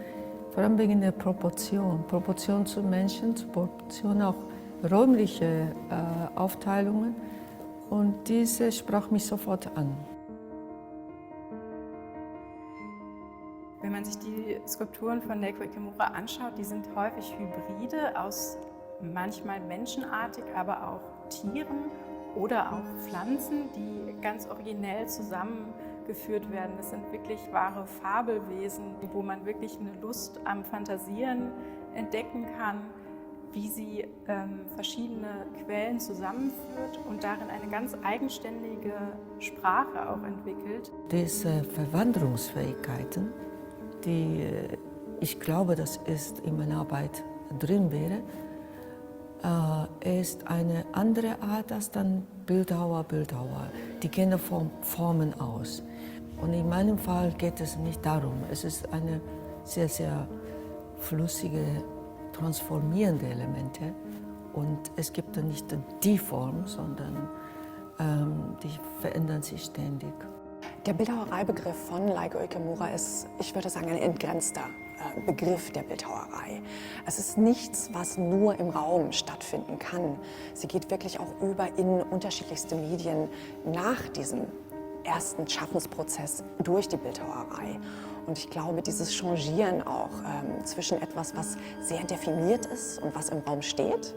vor allem wegen der Proportion. Proportion zu Menschen, zu Proportion auch räumliche Aufteilungen. Und diese sprach mich sofort an. Wenn man sich die Skulpturen von Leiko Ikamura anschaut, die sind häufig Hybride aus manchmal menschenartig, aber auch Tieren oder auch Pflanzen, die ganz originell zusammengeführt werden. Das sind wirklich wahre Fabelwesen, wo man wirklich eine Lust am Fantasieren entdecken kann, wie sie verschiedene Quellen zusammenführt und darin eine ganz eigenständige Sprache auch entwickelt. Diese Verwandlungsfähigkeiten, die ich glaube, das ist in meiner Arbeit drin wäre, ist eine andere Art als dann Bildhauer. Die gehen von Formen aus. Und in meinem Fall geht es nicht darum. Es ist eine sehr, sehr flüssige, transformierende Elemente. Und es gibt dann nicht die Form, sondern die verändern sich ständig. Der Bildhauereibegriff von Leiko Ikamura ist, ich würde sagen, ein entgrenzter Begriff der Bildhauerei. Es ist nichts, was nur im Raum stattfinden kann. Sie geht wirklich auch über in unterschiedlichste Medien nach diesem ersten Schaffensprozess durch die Bildhauerei. Und ich glaube, dieses Changieren auch zwischen etwas, was sehr definiert ist und was im Raum steht,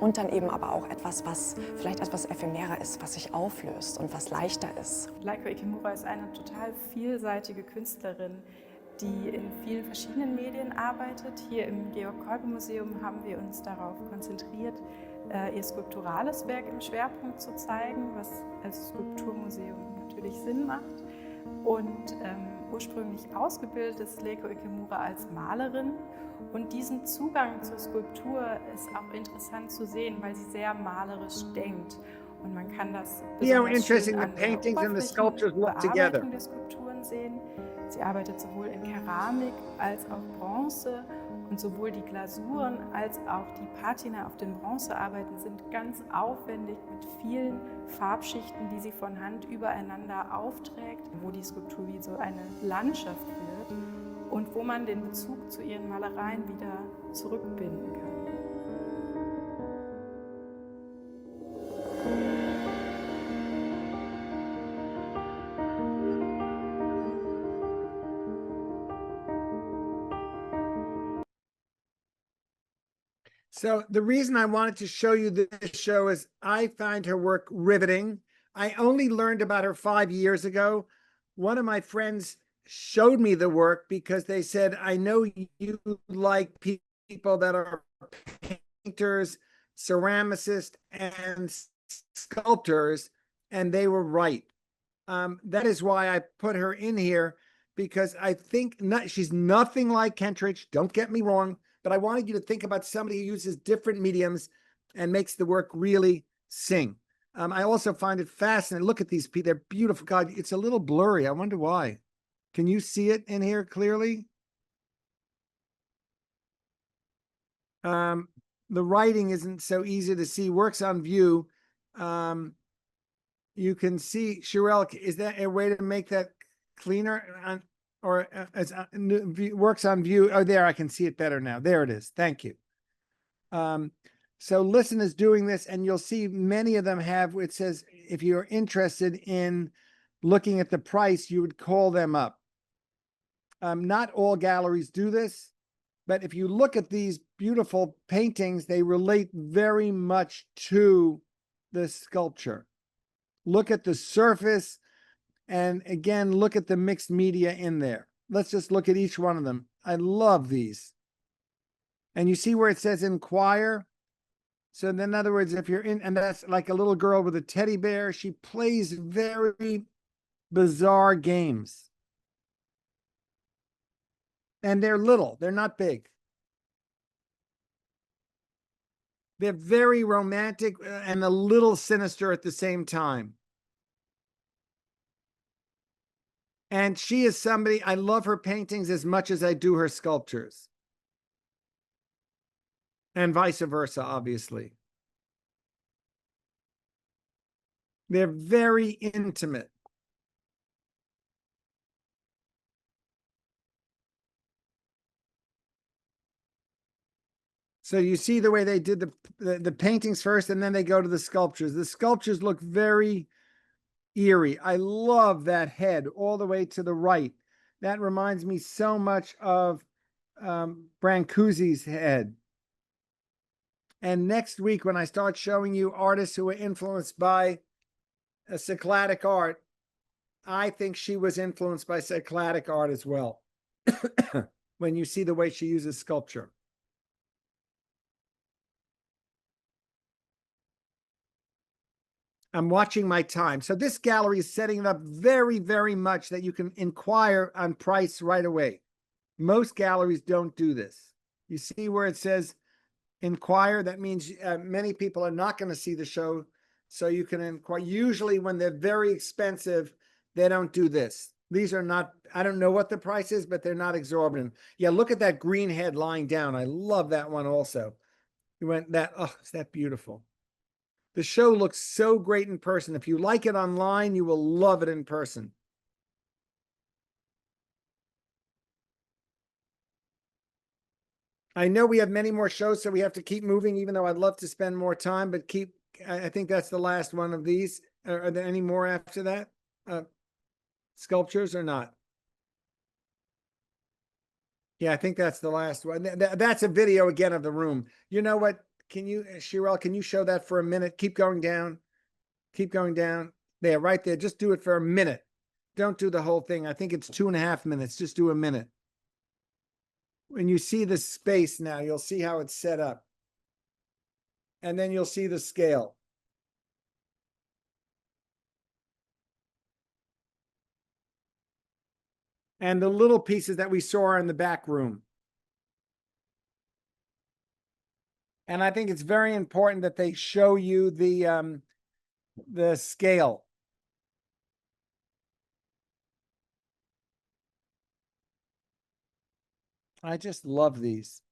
und dann eben aber auch etwas, was vielleicht etwas ephemerer ist, was sich auflöst und was leichter ist. Leiko Ikamura ist eine total vielseitige Künstlerin, die in vielen verschiedenen Medien arbeitet. Hier im Georg-Kolbe-Museum haben wir uns darauf konzentriert, ihr skulpturales Werk im Schwerpunkt zu zeigen, was als Skulpturmuseum natürlich Sinn macht. Und ursprünglich ausgebildet ist Leiko Ikamura als Malerin. Und diesen Zugang zur Skulptur ist auch interessant zu sehen, weil sie sehr malerisch denkt. Und man kann das besonders schön an der Bearbeitung der Skulpturen sehen. Sie arbeitet sowohl in Keramik als auch Bronze. Und sowohl die Glasuren als auch die Patina auf den Bronzearbeiten sind ganz aufwendig mit vielen Farbschichten, die sie von Hand übereinander aufträgt, wo die Skulptur wie so eine Landschaft wird und wo man den Bezug zu ihren Malereien wieder zurückbinden kann. So the reason I wanted to show you this show is I find her work riveting. I only learned about her 5 years ago. One of my friends showed me the work because they said, I know you like people that are painters, ceramicists, and sculptors, and they were right. That is why I put her in here, because I think she's nothing like Kentridge, don't get me wrong, but I wanted you to think about somebody who uses different mediums and makes the work really sing. I also find it fascinating. Look at these people. They're beautiful. God, it's a little blurry. I wonder why. Can you see it in here clearly? The writing isn't so easy to see. Works on view. You can see, Sherelle, is that a way to make that cleaner? Or as works on view? Oh, there, I can see it better now. There it is. Thank you. So Listen is doing this, and you'll see many of them have, it says, if you're interested in looking at the price, you would call them up. Not all galleries do this, but if you look at these beautiful paintings, they relate very much to the sculpture. Look at the surface, and again, look at the mixed media in there. Let's just look at each one of them. I love these. And you see where it says inquire? So in other words, if you're in, and that's like a little girl with a teddy bear, she plays very bizarre games. And they're little, they're not big. They're very romantic and a little sinister at the same time. And she is somebody, I love her paintings as much as I do her sculptures. And vice versa, obviously. They're very intimate. So you see the way they did the paintings first, and then they go to the sculptures. The sculptures look very eerie. I love that head all the way to the right. That reminds me so much of Brancusi's head. And next week, when I start showing you artists who were influenced by Cycladic art, I think she was influenced by Cycladic art as well. When you see the way she uses sculpture. I'm watching my time. So this gallery is setting it up very, very much that you can inquire on price right away. Most galleries don't do this. You see where it says inquire? That means many people are not going to see the show, so you can inquire. Usually when they're very expensive, they don't do this. These are not, I don't know what the price is, but they're not exorbitant. Yeah, look at that green head lying down. I love that one also. You went that, oh, is that beautiful? The show looks so great in person. If you like it online, you will love it in person. I know we have many more shows, so we have to keep moving, even though I'd love to spend more time, but I think that's the last one of these. Are there any more after that? Sculptures or not? Yeah, I think that's the last one. That's a video again of the room. You know what? Can you, Sherelle, can you show that for a minute? Keep going down. Keep going down. There, right there. Just do it for a minute. Don't do the whole thing. I think it's 2.5 minutes. Just do a minute. When you see the space now, you'll see how it's set up. And then you'll see the scale. And the little pieces that we saw in the back room. And I think it's very important that they show you the scale. I just love these.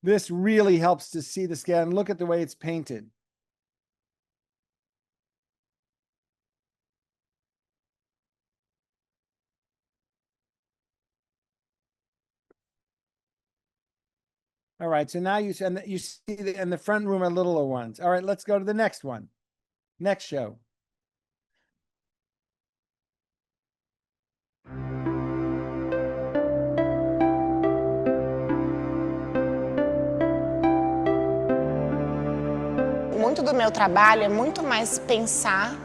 This really helps to see the scale, and look at the way it's painted. All right, so now you see in the front room are littler ones. All right, let's go to the next one. Next show. muito do meu trabalho é muito mais pensar,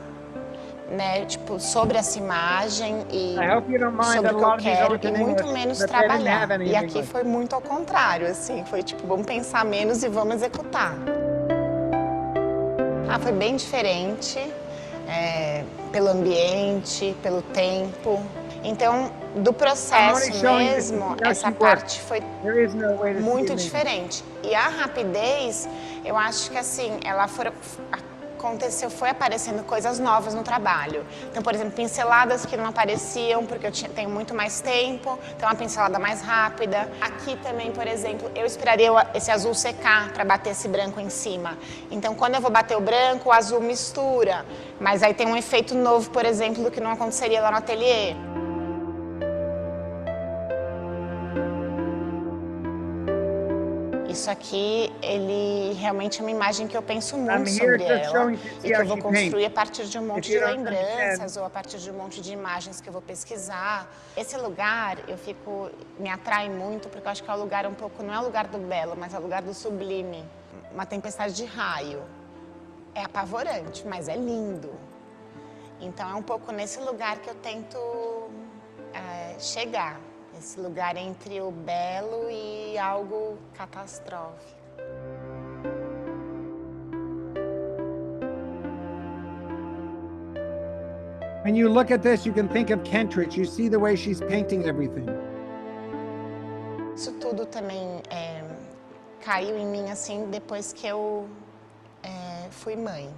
né, tipo, sobre essa imagem e sobre o que eu quero e muito menos trabalhar. E aqui foi muito ao contrário, assim, foi tipo, vamos pensar menos e vamos executar. Foi bem diferente, pelo ambiente, pelo tempo. Então, do processo mesmo, essa parte foi muito diferente. E a rapidez, eu acho que assim, foi aparecendo coisas novas no trabalho. Então, por exemplo, pinceladas que não apareciam, porque eu tenho muito mais tempo, então uma pincelada mais rápida. Aqui também, por exemplo, eu esperaria esse azul secar para bater esse branco em cima. Então, quando eu vou bater o branco, o azul mistura. Mas aí tem um efeito novo, por exemplo, do que não aconteceria lá no ateliê. Isso aqui, ele realmente é uma imagem que eu penso muito sobre ela e que eu vou construir a partir de um monte de lembranças ou a partir de um monte de imagens que eu vou pesquisar. Esse lugar, me atrai muito porque eu acho que é um lugar um pouco, não é o lugar do belo, mas é o lugar do sublime. Uma tempestade de raio. É apavorante, mas é lindo. Então é um pouco nesse lugar que eu tento chegar. Esse lugar entre o belo e algo catastrófico. When you look at this, you can think of Kentridge. You see the way she's painting everything. Isso tudo também caiu em mim assim depois que eu fui mãe.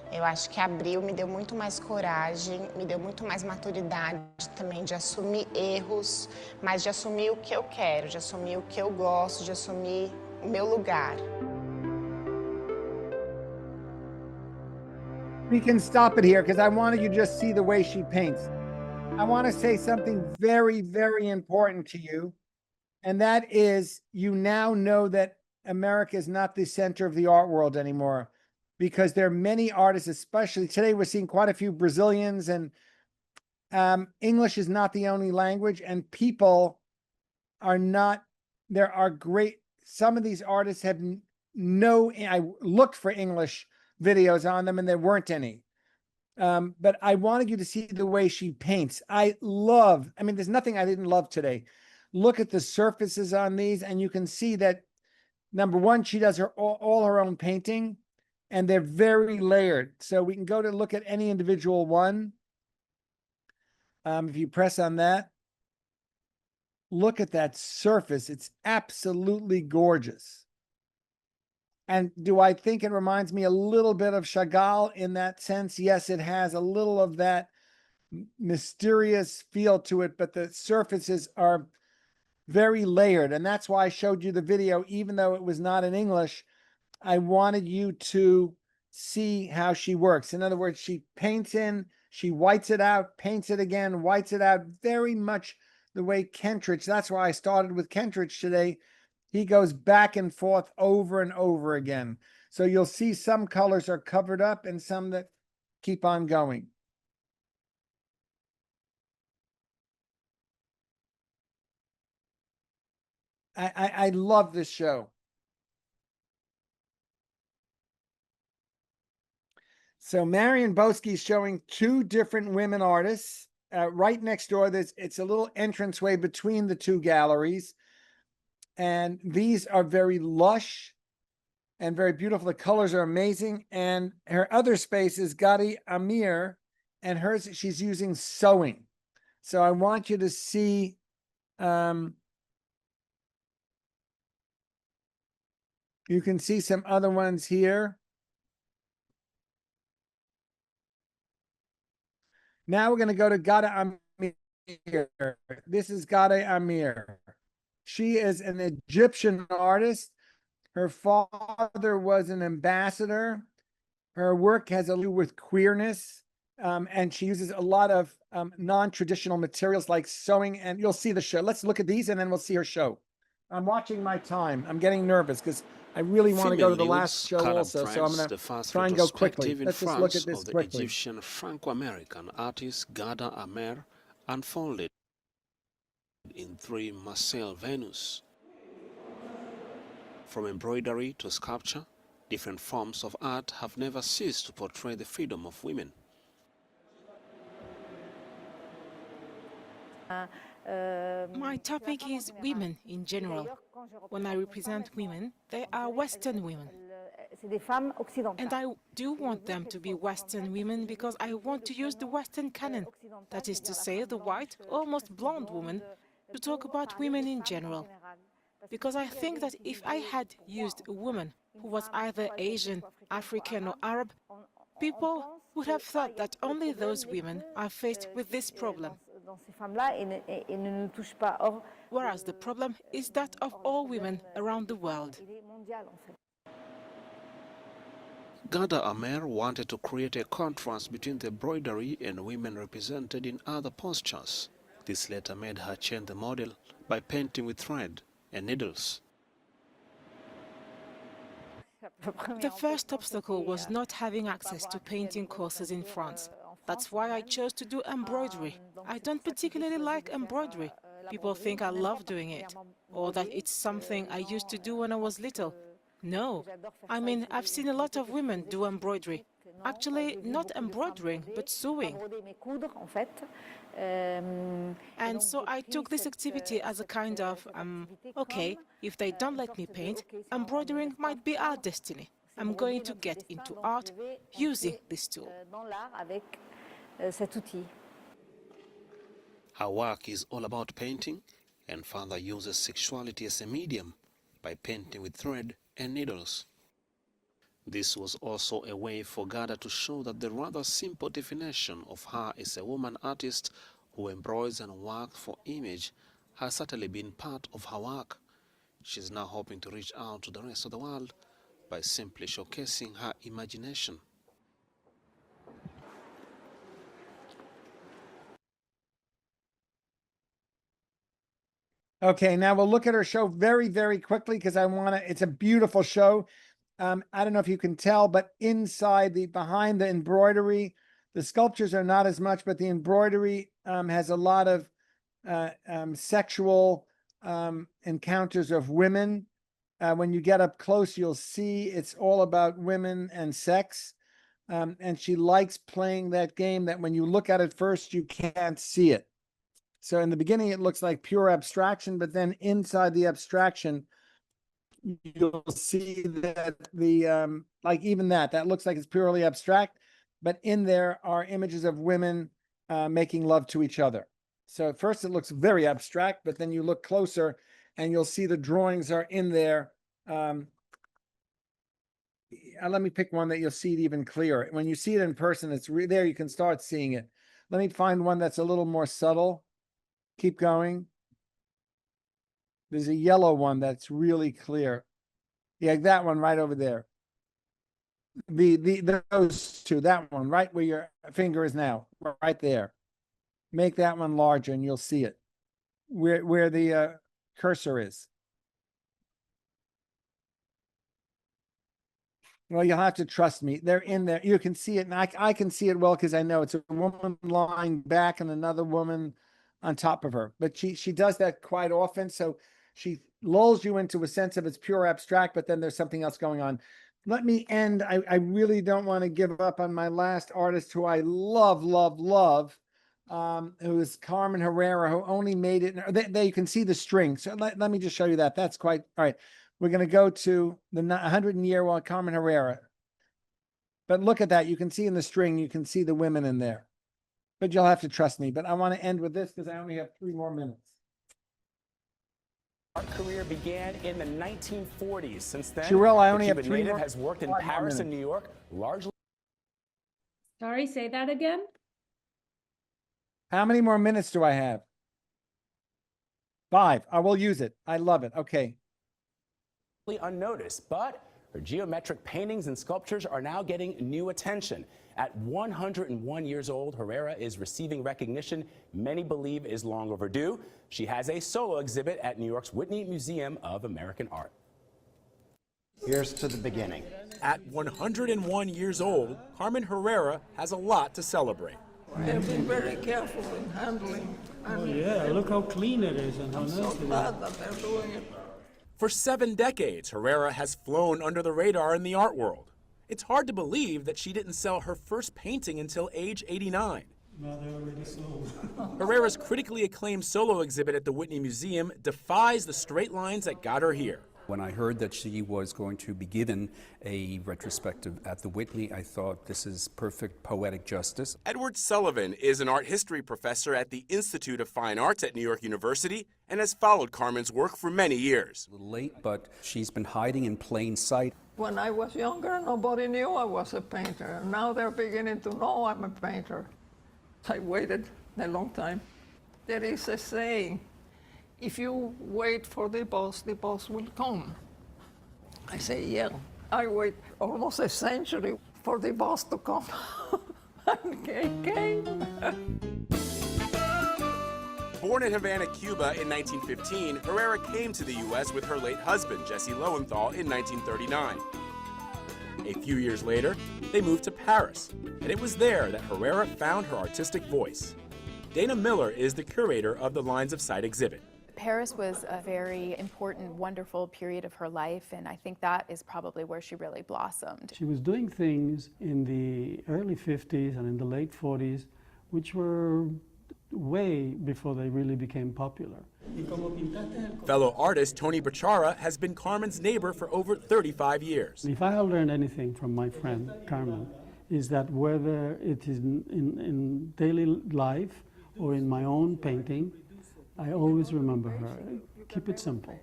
Eu acho que Abril me deu muito mais coragem, me deu muito mais maturidade também de assumir erros, mas de assumir o que eu quero, de assumir o que eu gosto, de assumir o meu lugar. We can stop it here because I wanted you to just see the way she paints. I want to say something very, very important to you, and that is you now know that America is not the center of the art world anymore. Because there are many artists, especially today, we're seeing quite a few Brazilians, and English is not the only language, and people are not, there are great, some of these artists have I looked for English videos on them and there weren't any. But I wanted you to see the way she paints. There's nothing I didn't love today. Look at the surfaces on these, and you can see that, number one, she does all her own painting, and they're very layered. So we can go to look at any individual one. If you press on that, look at that surface. It's absolutely gorgeous. And do I think it reminds me a little bit of Chagall in that sense? Yes, it has a little of that mysterious feel to it, but the surfaces are very layered. And that's why I showed you the video, even though it was not in English. I wanted you to see how she works. In other words, she paints in, she whites it out, paints it again, whites it out, very much the way Kentridge. That's why I started with Kentridge today. He goes back and forth over and over again. So you'll see some colors are covered up and some that keep on going. I love this show. So Marion Boesky's showing two different women artists. Right next door, it's a little entranceway between the two galleries. And these are very lush and very beautiful. The colors are amazing. And her other space is Gadi Amir, and hers, she's using sewing. So I want you to see, you can see some other ones here. Now we're going to go to Gada Amir. This is Gada Amir. She is an Egyptian artist. Her father was an ambassador. Her work has to do with queerness, and she uses a lot of non-traditional materials like sewing, and you'll see the show. Let's look at these, and then we'll see her show. I'm watching my time. I'm getting nervous because I really want to go to the last show also, so I'm going to try and go quickly. Let's just look at this quickly. The Egyptian Franco-American artist Gada Amir unfolded in 3 Marseille venues. From embroidery to sculpture, Different forms of art have never ceased to portray the freedom of women. My topic is women in general. When I represent women, they are Western women. And I do want them to be Western women because I want to use the Western canon, that is to say, the white, almost blonde woman, to talk about women in general. Because I think that if I had used a woman who was either Asian, African or Arab, people would have thought that only those women are faced with this problem. Whereas the problem is that of all women around the world. Ghada Amer wanted to create a contrast between the embroidery and women represented in other postures. This later made her change the model by painting with thread and needles. The first obstacle was not having access to painting courses in France. That's why I chose to do embroidery. I don't particularly like embroidery. People think I love doing it, or that it's something I used to do when I was little. No, I mean, I've seen a lot of women do embroidery. Actually, not embroidering, but sewing. And so I took this activity as a kind of, okay, if they don't let me paint, embroidering might be our destiny. I'm going to get into art using this tool. Her work is all about painting, and further uses sexuality as a medium by painting with thread and needles. This was also a way for Ghada to show that the rather simple definition of her as a woman artist who embroiders and works for image has certainly been part of her work. She's now hoping to reach out to the rest of the world by simply showcasing her imagination. Okay, now we'll look at her show very, very quickly because it's a beautiful show. I don't know if you can tell, but behind the embroidery, the sculptures are not as much, but the embroidery has a lot of sexual encounters of women. When you get up close, you'll see it's all about women and sex. And she likes playing that game that when you look at it first, you can't see it. So in the beginning, it looks like pure abstraction, but then inside the abstraction, you'll see that like even that looks like it's purely abstract, but in there are images of women making love to each other. So at first it looks very abstract, but then you look closer and you'll see the drawings are in there. Let me pick one that you'll see it even clearer. When you see it in person, it's there, you can start seeing it. Let me find one that's a little more subtle. Keep going. There's a yellow one that's really clear. Yeah, that one right over there. Those two, that one right where your finger is now, right there. Make that one larger and you'll see it. Where the cursor is. Well, you'll have to trust me. They're in there. You can see it, and I can see it well because I know it's a woman lying back and another woman on top of her. But she does that quite often, so she lulls you into a sense of it's pure abstract, but then there's something else going on. Let me end. I really don't want to give up on my last artist who I love, who is Carmen Herrera, who only made it. There you can see the string. So let me just show you that. That's quite, all right. We're going to go to the 100-year one, Carmen Herrera. But look at that. You can see in the string, you can see the women in there. But you'll have to trust me. But I want to end with this because I only have 3 more minutes. Her career began in the 1940s. Since then, Cheryl, I only have the 3 native more. has worked in Paris and New York, largely. Sorry, say that again. How many more minutes do I have? 5. I will use it. I love it. Okay. Unnoticed, but her geometric paintings and sculptures are now getting new attention. At 101 years old, Herrera is receiving recognition many believe is long overdue. She has a solo exhibit at New York's Whitney Museum of American Art. Here's to the beginning. At 101 years old, Carmen Herrera has a lot to celebrate. I have been very careful in handling. Oh yeah, look how clean it is and how I'm nice so it is. glad that they're doing it. For 7 decades, Herrera has flown under the radar in the art world. It's hard to believe that she didn't sell her first painting until age 89. Herrera's critically acclaimed solo exhibit at the Whitney Museum defies the straight lines that got her here. When I heard that she was going to be given a retrospective at the Whitney, I thought this is perfect poetic justice. Edward Sullivan is an art history professor at the Institute of Fine Arts at New York University and has followed Carmen's work for many years. A little late, but she's been hiding in plain sight. When I was younger, nobody knew I was a painter. Now they're beginning to know I'm a painter. I waited a long time. There is a saying, if you wait for the boss will come. I say, yeah, I wait almost a century for the boss to come. And he came. Born in Havana, Cuba in 1915, Herrera came to the U.S. with her late husband, Jesse Lowenthal, in 1939. A few years later, they moved to Paris, and it was there that Herrera found her artistic voice. Dana Miller is the curator of the Lines of Sight exhibit. Paris was a very important, wonderful period of her life, and I think that is probably where she really blossomed. She was doing things in the early 50s and in the late 40s, which were way before they really became popular. Fellow artist Tony Baccara has been Carmen's neighbor for over 35 years. If I have learned anything from my friend Carmen, is that whether it is in daily life or in my own painting, I always remember her. Keep it simple.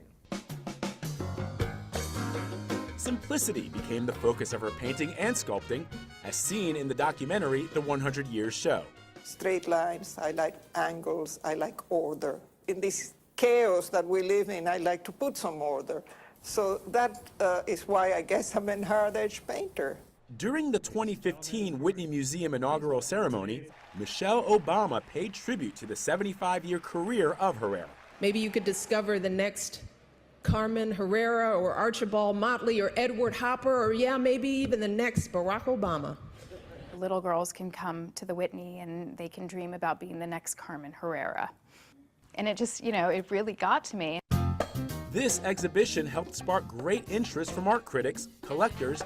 Simplicity became the focus of her painting and sculpting, as seen in the documentary The 100 Years Show. Straight lines, I like angles, I like order. In this chaos that we live in, I like to put some order. So that is why I guess I'm a heritage painter. During the 2015 Whitney Museum inaugural ceremony, Michelle Obama paid tribute to the 75-year career of Herrera. Maybe you could discover the next Carmen Herrera or Archibald Motley or Edward Hopper or, yeah, maybe even the next Barack Obama. Little girls can come to the Whitney and they can dream about being the next Carmen Herrera. And it just, it really got to me. This exhibition helped spark great interest from art critics, collectors,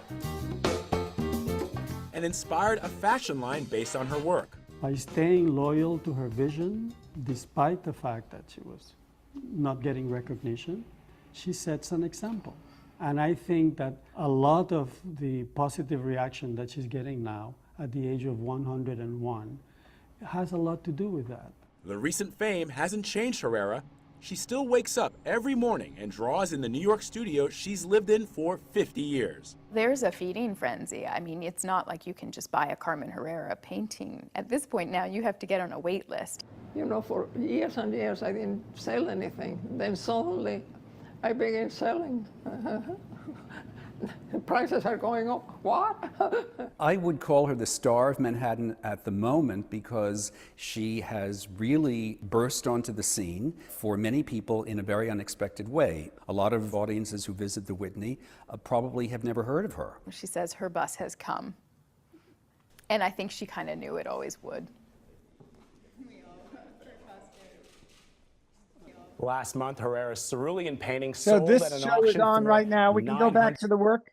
and inspired a fashion line based on her work. By staying loyal to her vision, despite the fact that she was not getting recognition, she sets an example. And I think that a lot of the positive reaction that she's getting now at the age of 101 has a lot to do with that. The recent fame hasn't changed Herrera. She still wakes up every morning and draws in the New York studio she's lived in for 50 years. There's a feeding frenzy. I mean, it's not like you can just buy a Carmen Herrera painting. At this point now, you have to get on a wait list. For years and years, I didn't sell anything. Then suddenly, I began selling. The prices are going up. What? I would call her the star of Manhattan at the moment because she has really burst onto the scene for many people in a very unexpected way. A lot of audiences who visit the Whitney probably have never heard of her. She says her bus has come. And I think she kind of knew it always would. Last month, Herrera's cerulean painting So sold this at an show auction is on for right now. We can go back to the work.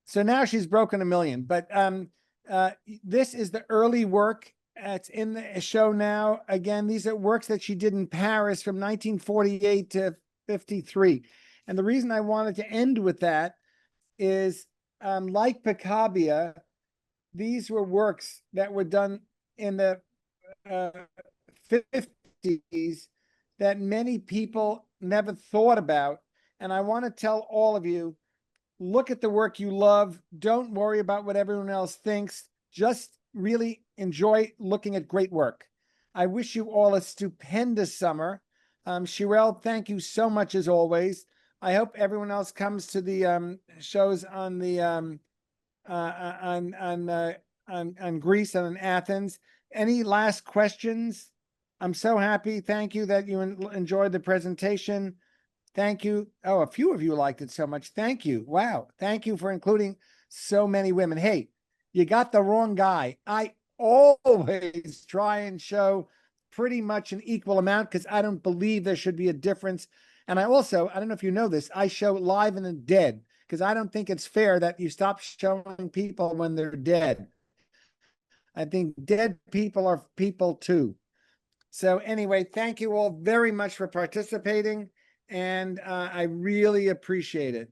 So now she's broken 1 million, but this is the early work. It's in the show now. Again, these are works that she did in Paris from 1948 to 53. And the reason I wanted to end with that is, like Picabia, these were works that were done in the 50s that many people never thought about. And I want to tell all of you, look at the work you love. Don't worry about what everyone else thinks. Just really enjoy looking at great work. I wish you all a stupendous summer. Shirelle, thank you so much as always. I hope everyone else comes to the shows on the on Greece and in Athens. Any last questions? I'm so happy. Thank you that you enjoyed the presentation. Thank you. Oh, a few of you liked it so much. Thank you. Wow. Thank you for including so many women. Hey, you got the wrong guy. I always try and show pretty much an equal amount because I don't believe there should be a difference. And I don't know if you know this, I show live and the dead, because I don't think it's fair that you stop showing people when they're dead. I think dead people are people too. So anyway, thank you all very much for participating, and I really appreciate it.